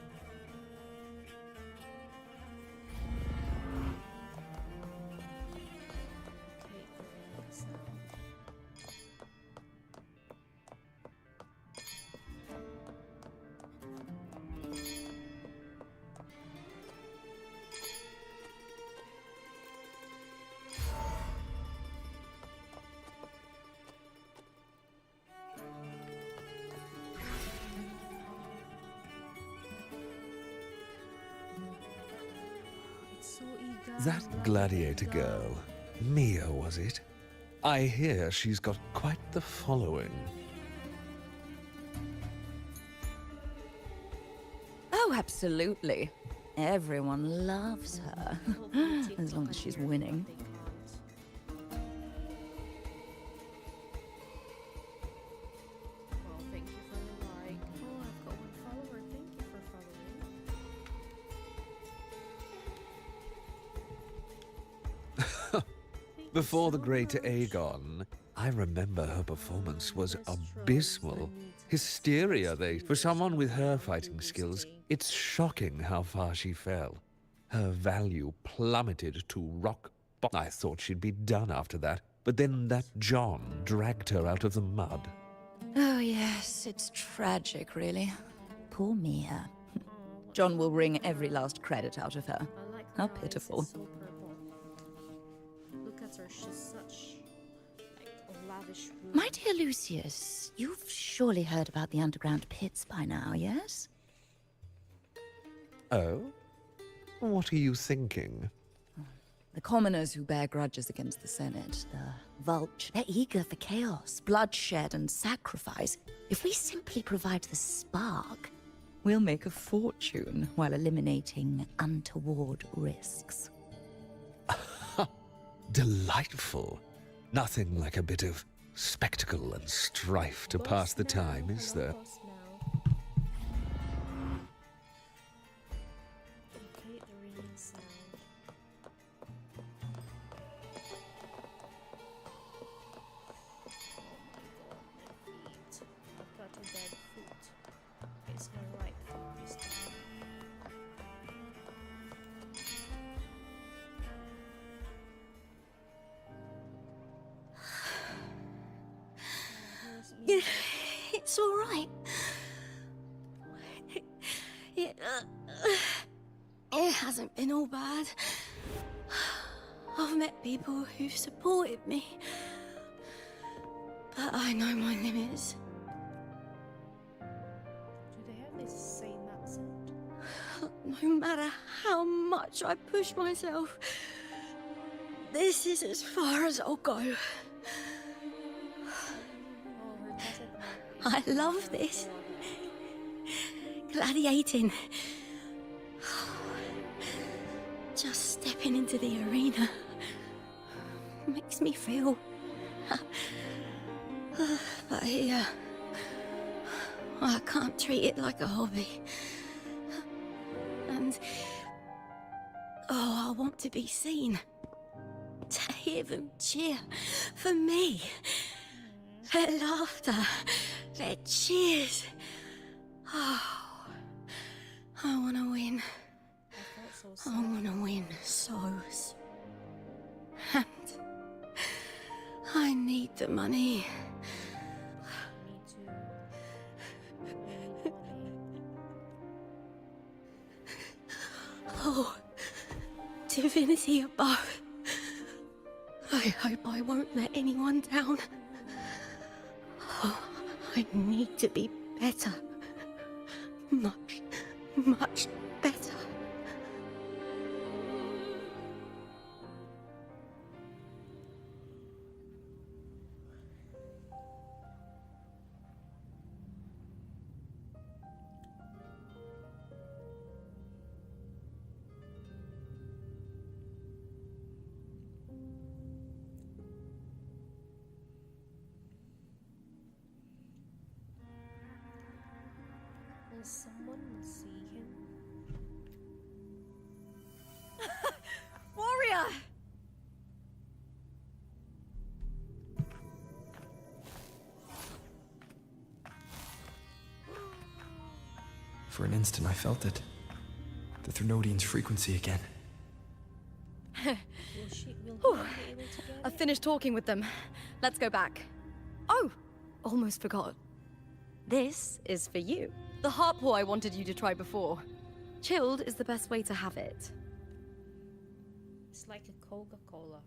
That gladiator girl, Mia, was it? I hear she's got quite the following. Oh, absolutely. Everyone loves her. As long as she's winning. Well, thank you for the like. Oh, I've got one follower. Thank you for following. Before the great Aegon, I remember her performance was abysmal. Hysteria, for someone with her fighting skills, it's shocking how far she fell. Her value plummeted to rock bottom. I thought she'd be done after that, but then that John dragged her out of the mud. Oh, yes, it's tragic, really. Poor Mia. John will wring every last credit out of her. How pitiful. So purple. Look at her. She's such like a lavish woman. My dear Lucius, you've surely heard about the underground pits by now, yes? Oh? What are you thinking? The commoners who bear grudges against the Senate, the vulture, they're eager for chaos, bloodshed, and sacrifice. If we simply provide the spark, we'll make a fortune while eliminating untoward risks. Delightful. Nothing like a bit of spectacle and strife to pass the time, is there? I've got a dead foot. It's my right foot this time. It's all right. It hasn't been all bad. I've met people who've supported me, but I know my limits. Do they have this same accent? No matter how much I push myself, this is as far as I'll go. I love this. Gladiating. Just stepping into the arena makes me feel... But here, I can't treat it like a hobby. And... oh, I want to be seen. To hear them cheer for me. Their laughter, their cheers. Oh, I want to win. I want to win so. And I need the money. Me too. Oh, divinity above. I hope I won't let anyone down. Oh, I need to be better. Much, much better. Will someone see him? Warrior! For an instant, I felt it. The Thrunodian's frequency again. Will he be able to get I've finished talking with them. Let's go back. Oh, almost forgot. This is for you. The Harpore I wanted you to try before. Chilled is the best way to have it. It's like a Coca-Cola.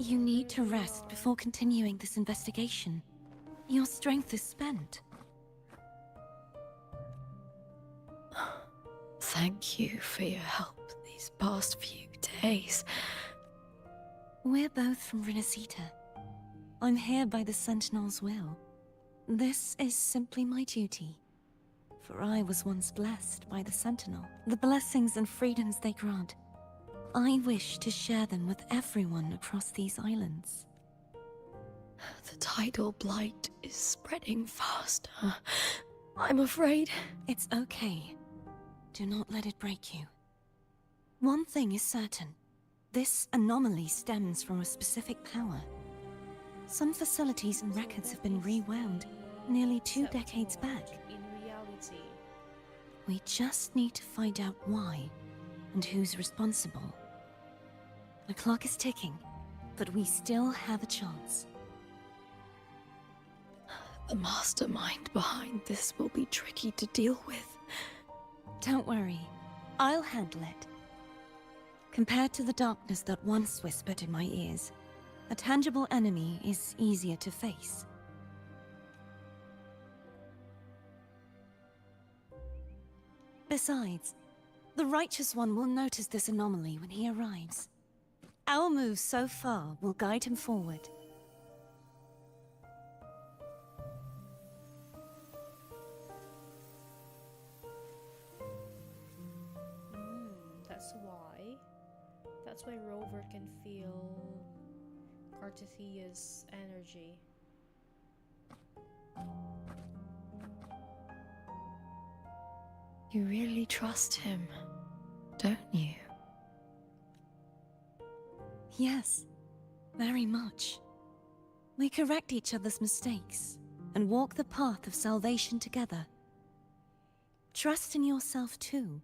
You need to rest before continuing this investigation. Your strength is spent. Thank you for your help these past few days. We're both from Renacita. I'm here by the Sentinel's will. This is simply my duty. For I was once blessed by the Sentinel. The blessings and freedoms they grant, I wish to share them with everyone across these islands. The tidal blight is spreading faster. I'm afraid. It's okay. Do not let it break you. One thing is certain. This anomaly stems from a specific power. Some facilities and records have been rewound nearly 2 decades back. In reality. We just need to find out why and who's responsible. The clock is ticking, but we still have a chance. The mastermind behind this will be tricky to deal with. Don't worry, I'll handle it. Compared to the darkness that once whispered in my ears, a tangible enemy is easier to face. Besides, the Righteous One will notice this anomaly when he arrives. Our moves so far will guide him forward. That's why. That's why Rover can feel Cartathia's energy. You really trust him, don't you? Yes, very much. We correct each other's mistakes and walk the path of salvation together. Trust in yourself too.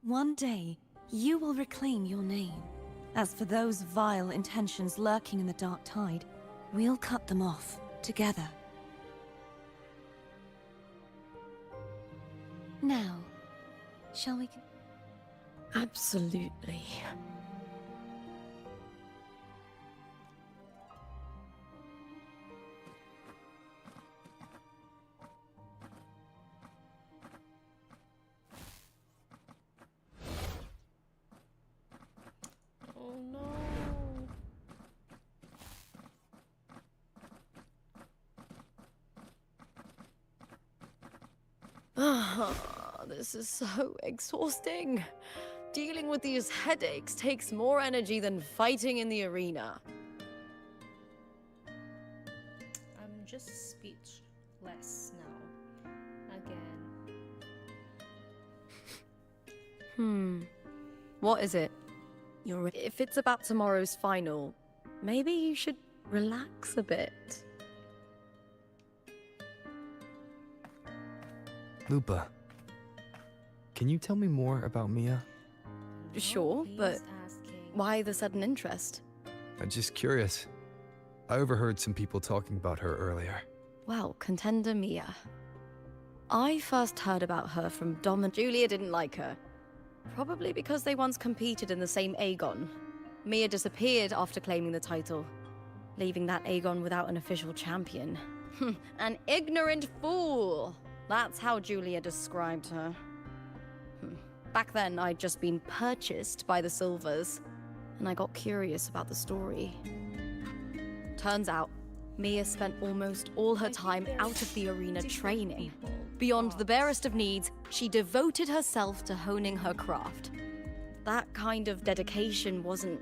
One day, you will reclaim your name. As for those vile intentions lurking in the Dark Tide, we'll cut them off together. Now, shall we? Absolutely. Oh no. This is so exhausting. Dealing with these headaches takes more energy than fighting in the arena. I'm just speechless now. Again. What is it? If it's about tomorrow's final, maybe you should relax a bit. Lupa, can you tell me more about Mia? Sure, but why the sudden interest? I'm just curious. I overheard some people talking about her earlier. Well, contender Mia. I first heard about her from Dom and Julia didn't like her. Probably because they once competed in the same Aegon. Mia disappeared after claiming the title, leaving that Aegon without an official champion. An ignorant fool! That's how Julia described her. Back then, I'd just been purchased by the Silvers, and I got curious about the story. Turns out, Mia spent almost all her time out of the arena training. Beyond the barest of needs, she devoted herself to honing her craft. That kind of dedication wasn't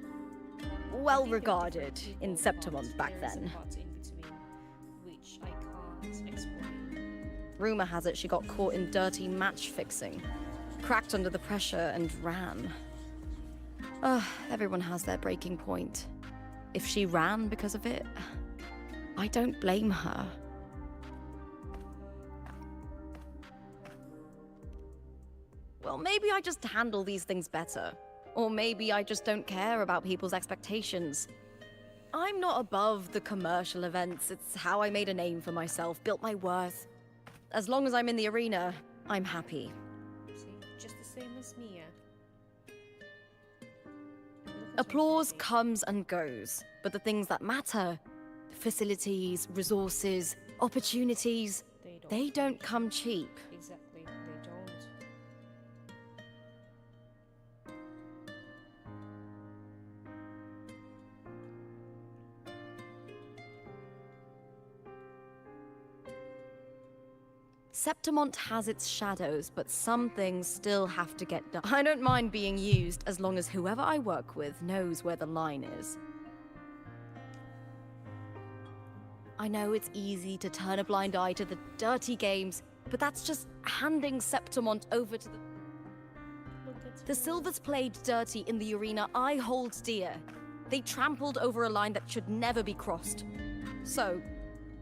well regarded in Septimond back then. Which I can't explain. Rumor has it she got caught in dirty match fixing, cracked under the pressure and ran. Everyone has their breaking point. If she ran because of it, I don't blame her. Well, maybe I just handle these things better. Or maybe I just don't care about people's expectations. I'm not above the commercial events. It's how I made a name for myself, built my worth. As long as I'm in the arena, I'm happy. See, just the same as Mia. Look Applause comes and goes, but the things that matter, facilities, resources, opportunities, they don't come cheap. Exactly, they don't. Septimont has its shadows, but some things still have to get done. I don't mind being used as long as whoever I work with knows where the line is. I know it's easy to turn a blind eye to the dirty games, but that's just handing Septimont over to the... The Silvers played dirty in the arena I hold dear. They trampled over a line that should never be crossed. So,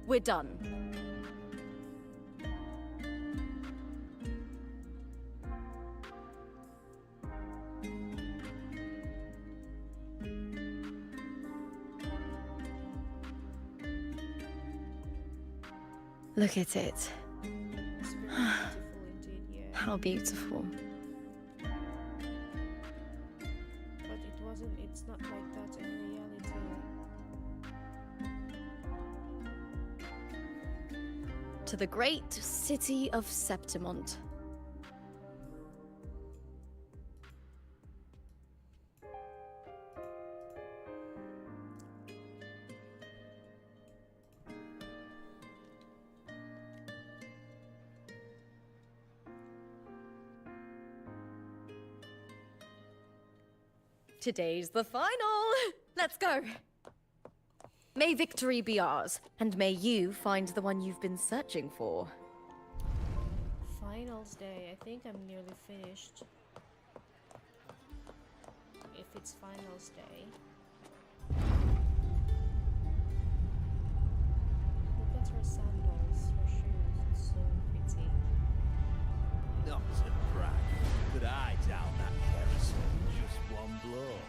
we're done. Look at it. It's very beautiful indeed, yeah. How beautiful. But it's not like that in reality. To the great city of Septimont. Today's the final! Let's go! May victory be ours, and may you find the one you've been searching for. Finals day. I think I'm nearly finished. If it's finals day. Look at her sandals, her shoes. It's so pretty. Not to brag, but I down that carousel in just one blow.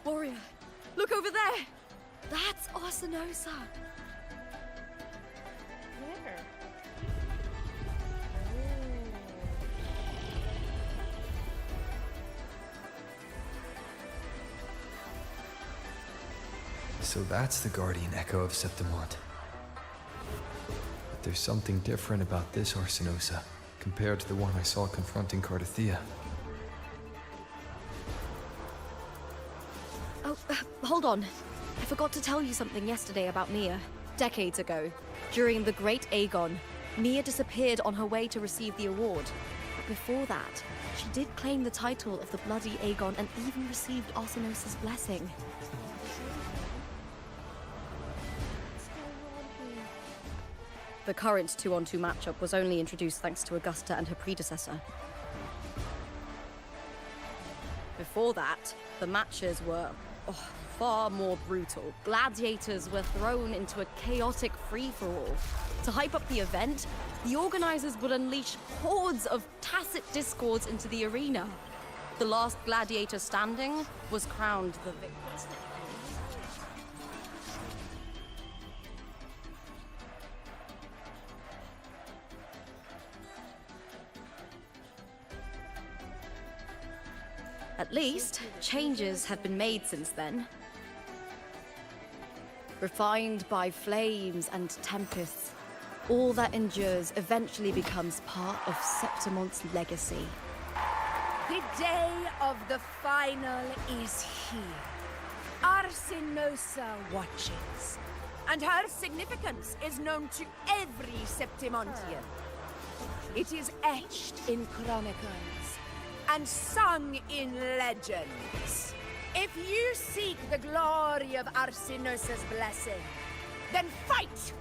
Warrior, look over there! That's Arsinosa! Where? So that's the guardian echo of Septimont. But there's something different about this Arsinosa compared to the one I saw confronting Cardathia. Oh, hold on. I forgot to tell you something yesterday about Mia. Decades ago, during the Great Aegon, Mia disappeared on her way to receive the award. But before that, she did claim the title of the Bloody Aegon and even received Arsinosa's blessing. The current 2-on-2 matchup was only introduced thanks to Augusta and her predecessor. Before that, the matches were far more brutal. Gladiators were thrown into a chaotic free-for-all. To hype up the event, the organizers would unleash hordes of tacit discords into the arena. The last gladiator standing was crowned the victor. At least, changes have been made since then. Refined by flames and tempests, all that endures eventually becomes part of Septimont's legacy. The day of the final is here. Arsinosa watches, and her significance is known to every Septimontian. It is etched in chronicles and sung in legends. If you seek the glory of Arsinosa's blessing, then fight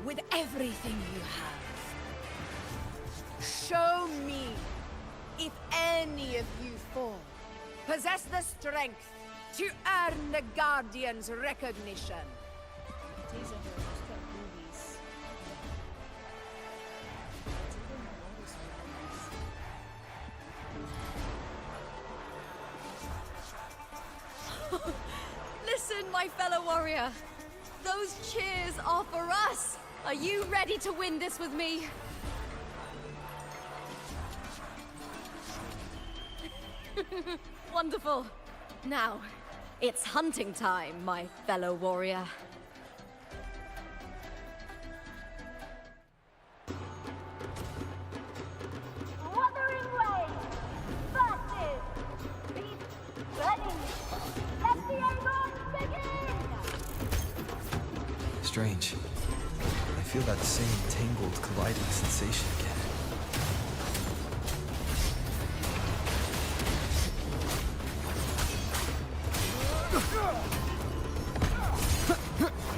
with everything you have. Show me if any of you four possess the strength to earn the Guardian's recognition. Teaser her, she's got boobies. Listen, my fellow warrior. Those cheers are for us. Are you ready to win this with me? Wonderful. Now, it's hunting time, my fellow warrior. Wuthering Waves versus Beast Ready. Let the Aegon begin! Strange. I feel that same tangled, colliding sensation again.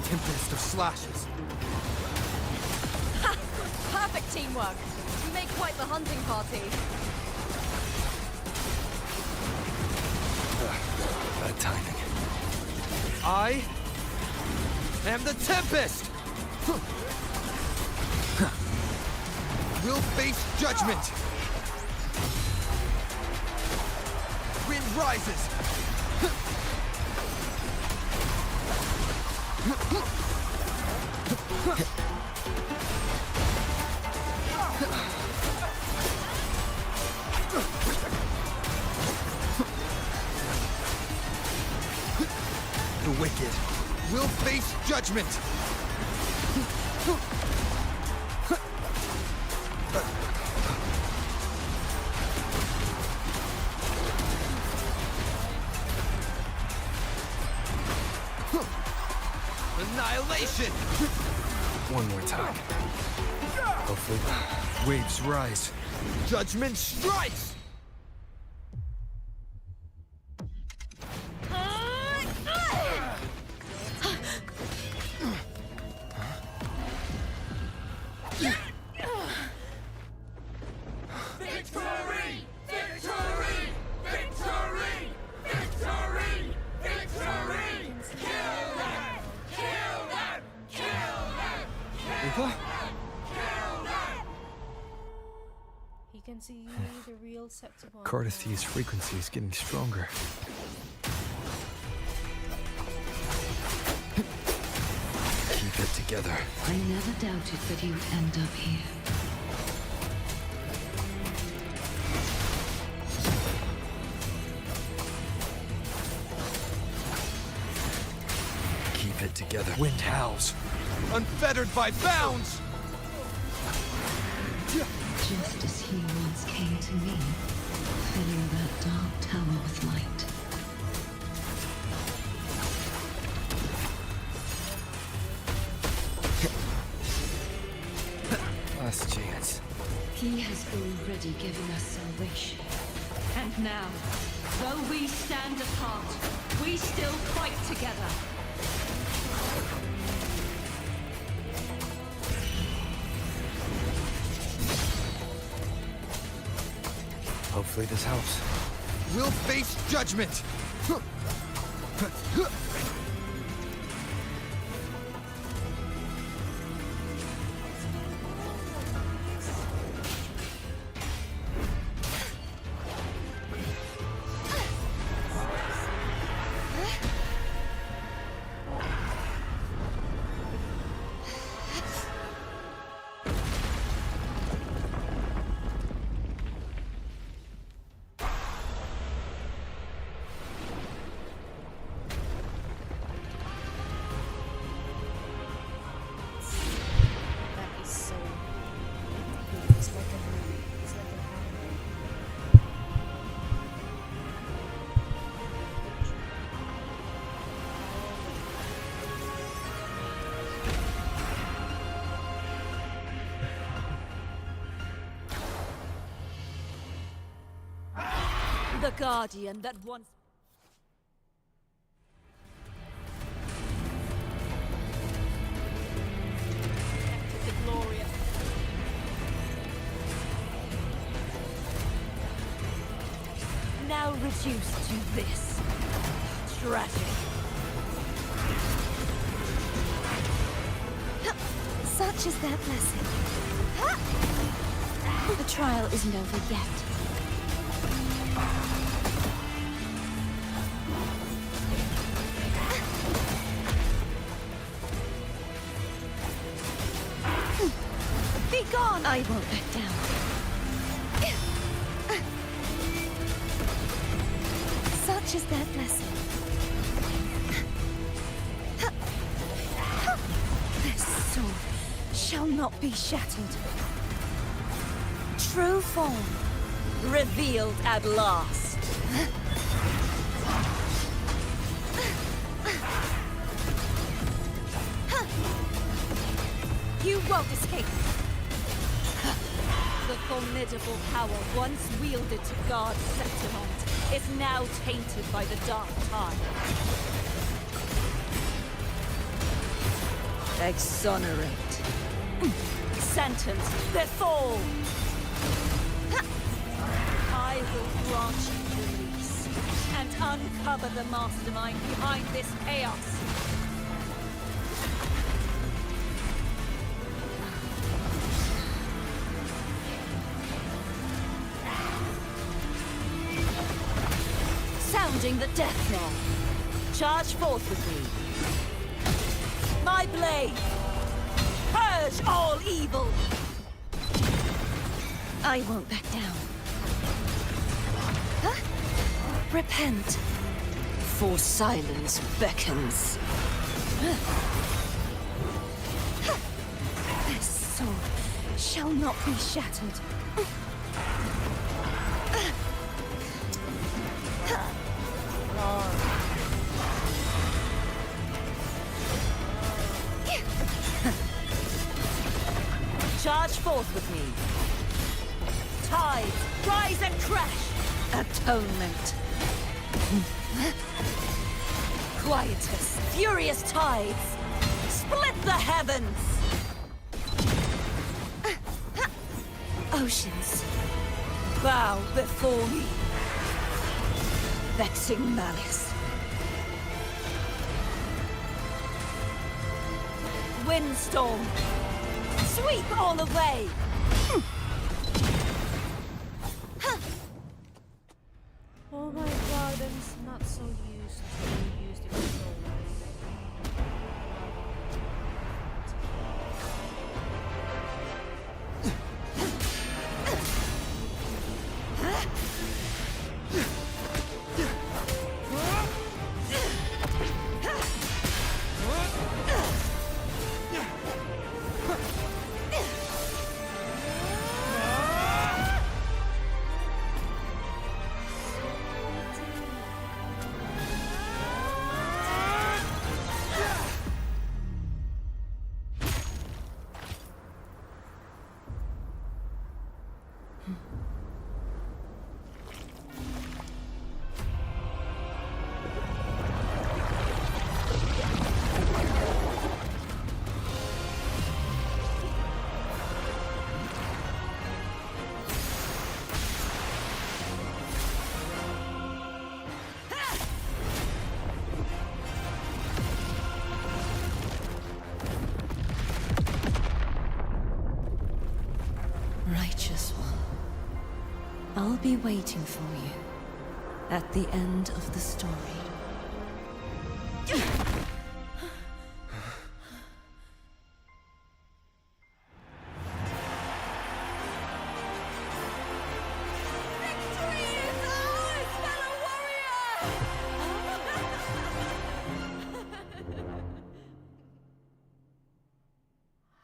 Tempest of slashes. Ha! Perfect teamwork. You make quite the hunting party. Bad timing. I am the Tempest! We'll face judgment! Wind rises! The wicked will face judgment! Annihilation! One more time. Hopefully, waves rise. Judgment strikes! Victory! Victory! Victory! Victory! Victory! Kill them! Kill them! Kill them! Lupa? He can see the real Septimon. Cardithia's frequency is getting stronger. Keep it together. I never doubted that you'd end up here. Keep it together. Wind howls. Unfettered by bounds! Just as he once came to me, filling that dark tower with light. Last chance. He has already given us salvation. And now, though we stand apart, we still fight together. Hopefully this helps. We'll face judgment! That is so. It's like a movie. It's like an anime. The Guardian that once... the Gloria. Now reduced to this. tragic. Such is their blessing. The trial isn't over yet. Be gone! I won't back down. Such is their blessing. Their soul shall not be shattered. True form Revealed at last. You won't escape. The formidable power once wielded to guard Septimont is now tainted by the Dark Tide. Exonerate. Sentence befall. I will grant you release and uncover the mastermind behind this chaos. Sounding the death knell. Charge forth with me. My blade! Purge all evil! I won't back down. Repent. For silence beckons. Their soul shall not be shattered. Charge forth with me. Tides, rise and crash! Atonement. Quietus, furious tides, split the heavens! Oceans, bow before me. Vexing malice. Windstorm, sweep all away! Oh my god, I'm not so used to use the controller. Righteous one, I'll be waiting for you at the end of the story.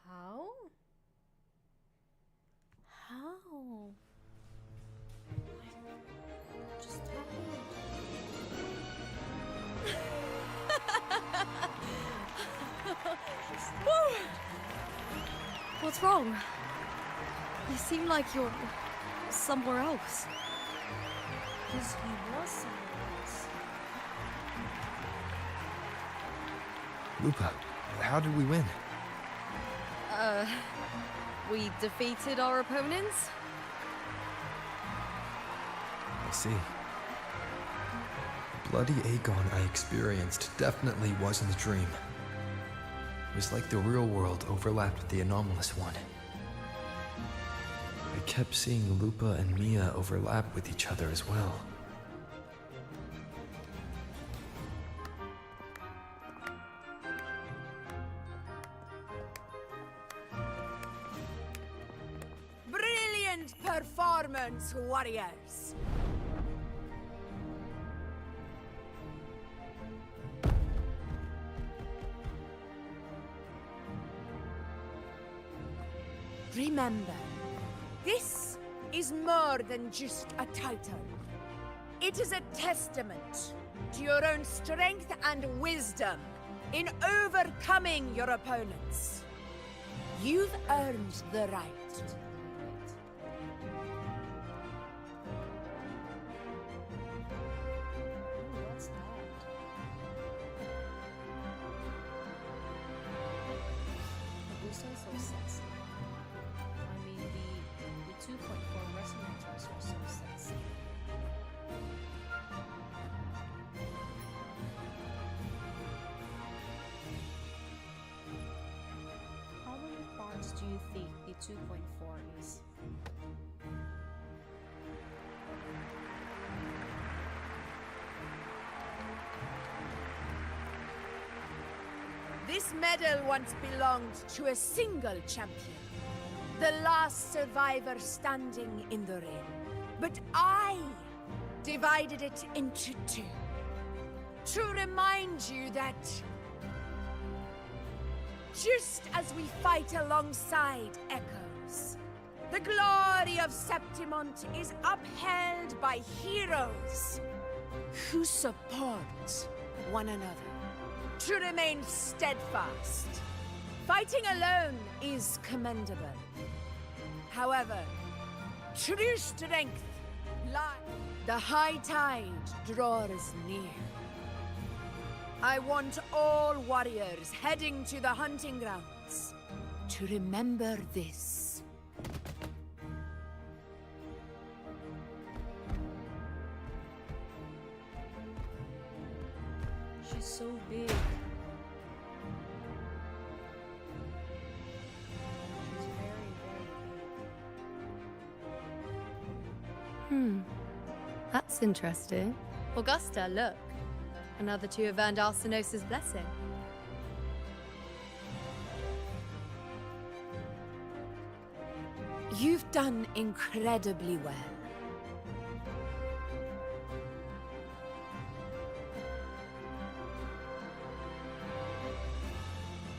How? How? What just happened? What's wrong? You seem like you're somewhere else. Because he was somewhere else. Lupa, how did we win? We defeated our opponents? I see. bloody Aegon I experienced definitely wasn't a dream. It was like the real world overlapped with the anomalous one. I kept seeing Lupa and Mia overlap with each other as well. Brilliant performance, warriors! Remember, this is more than just a title. It is a testament to your own strength and wisdom in overcoming your opponents. You've earned the right. What's that? The booster is so sexy. I mean, the 2.4 resonators are so sexy. How many parts do you think the 2.4 is? This medal once belonged to a single champion, the last survivor standing in the ring. But I divided it into two, to remind you that just as we fight alongside echoes, the glory of Septimont is upheld by heroes who support one another, to remain steadfast. Fighting alone is commendable. However, true strength lies. The high tide draws near. I want all warriors heading to the hunting grounds to remember this. She's so big. She's very, very big. That's interesting. Augusta, look. Another two have earned Arsenos' blessing. You've done incredibly well.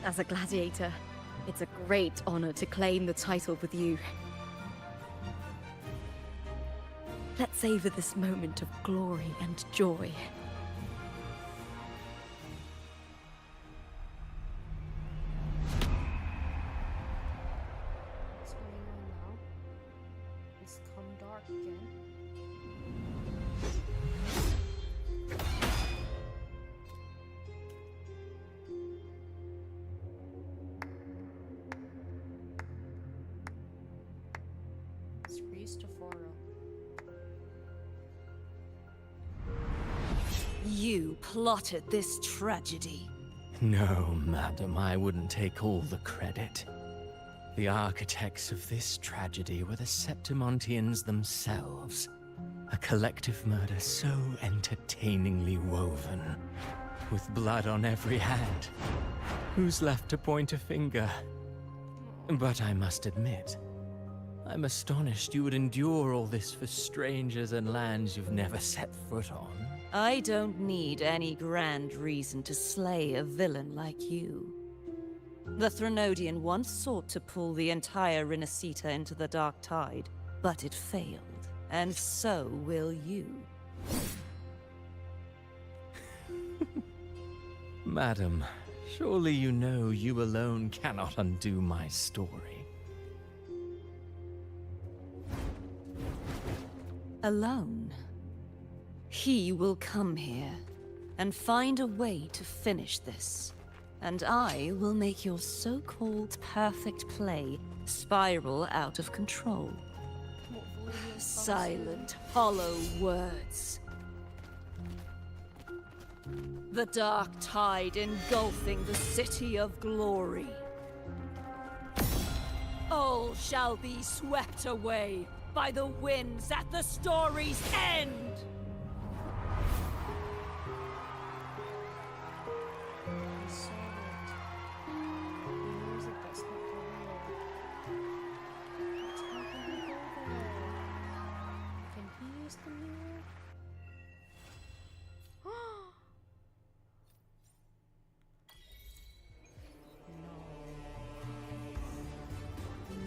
As a gladiator, it's a great honor to claim the title with you. Let's savor this moment of glory and joy. What's going on now? It's come dark again. It's Cristoforo. You plotted this tragedy. No, madam, I wouldn't take all the credit. The architects of this tragedy were the Septimontians themselves. A collective murder so entertainingly woven, with blood on every hand. Who's left to point a finger? But I must admit, I'm astonished you would endure all this for strangers and lands you've never set foot on. I don't need any grand reason to slay a villain like you. The Threnodian once sought to pull the entire Rinascita into the Dark Tide, but it failed. And so will you. Madam, surely you know you alone cannot undo my story. Alone. He will come here and find a way to finish this. And I will make your so-called perfect play spiral out of control. Silent, hollow words. The dark tide engulfing the city of glory. All shall be swept away by the winds at the story's end! I saw it. He knows that that's not for real. But how can he go there? Can he use the mirror?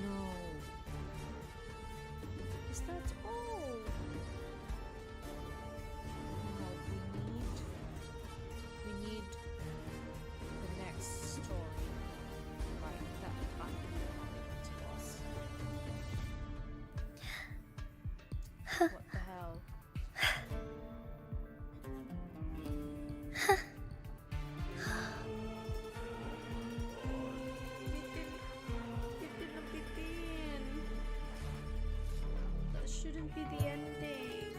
No. Is that all? No, we need the next story. Right, that happened to us. What the hell? It didn't begin. That shouldn't be the ending.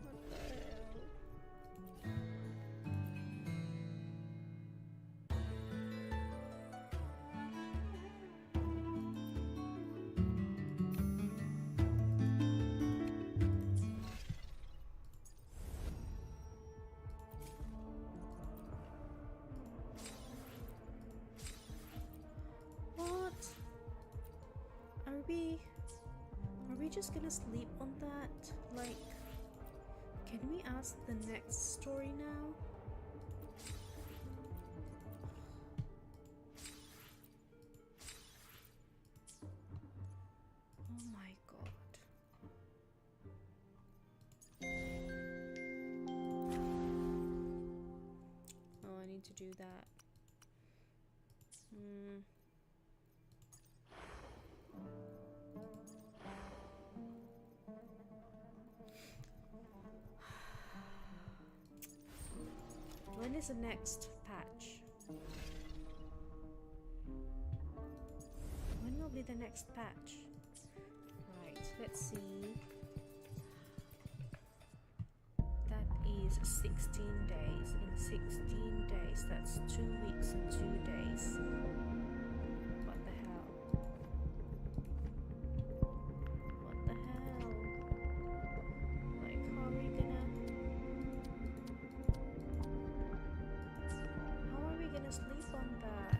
What the hell? What? Are we just gonna sleep on that? Like, can we ask the next story now? Oh my god. Oh, I need to do that. When is the next patch? When will be the next patch? Right, let's see. That is 16 days. In 16 days, that's 2 weeks and 2 days. What the hell? What the hell? Like, how are we gonna... How are we gonna sleep on that?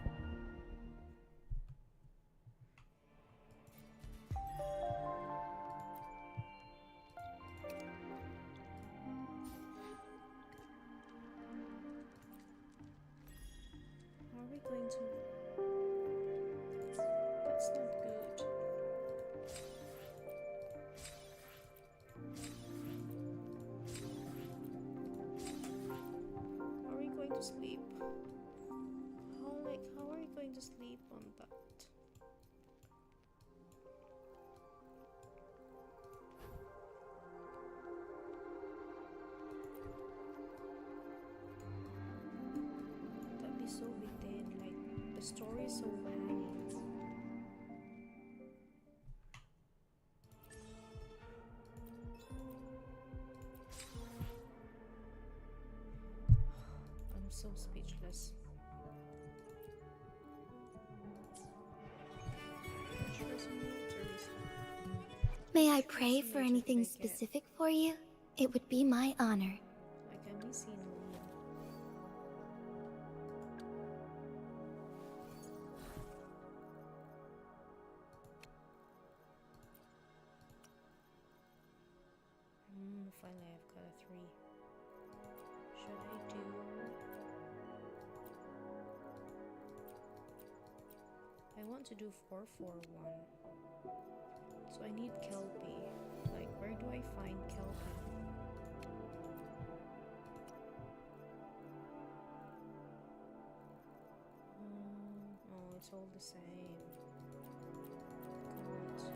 How are we going to... That's not good. How are we going to sleep? How are we going to sleep on that? That'd be so retained, like the story is so hanging. I'm so speechless. May I pray for anything specific for you? It would be my honor. Like, I miss seeing Liam. Finally I've got a 3. Should I do... I want to do 441. So I need Kelpie. Like, where do I find Kelpie? Oh, it's all the same. Can't use them.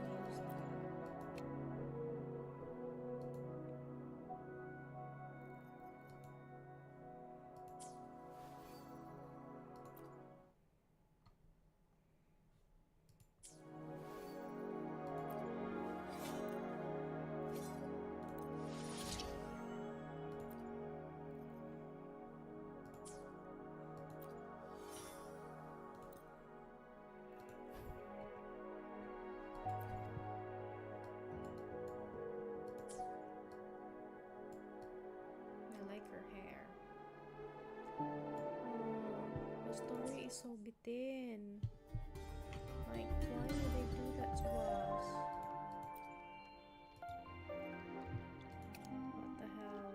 like her hair. The story is so bitin. Like, why would they do that to us? What the hell?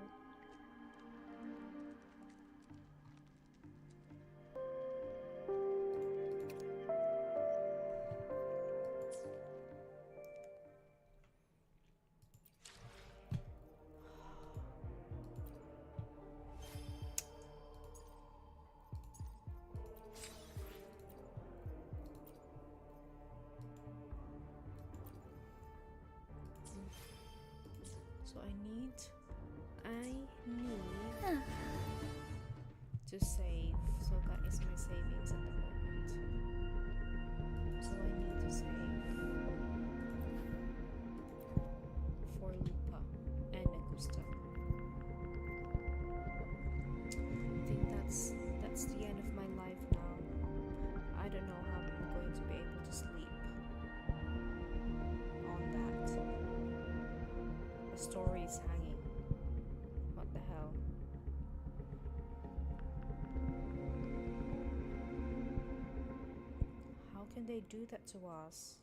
So I need to save. So that is my savings at the moment. So I need to save for Lupa and Augusta. I think that's the end of my life now. I don't know how I'm going to be able to sleep on that. The story is hanging. What the hell? How can they do that to us?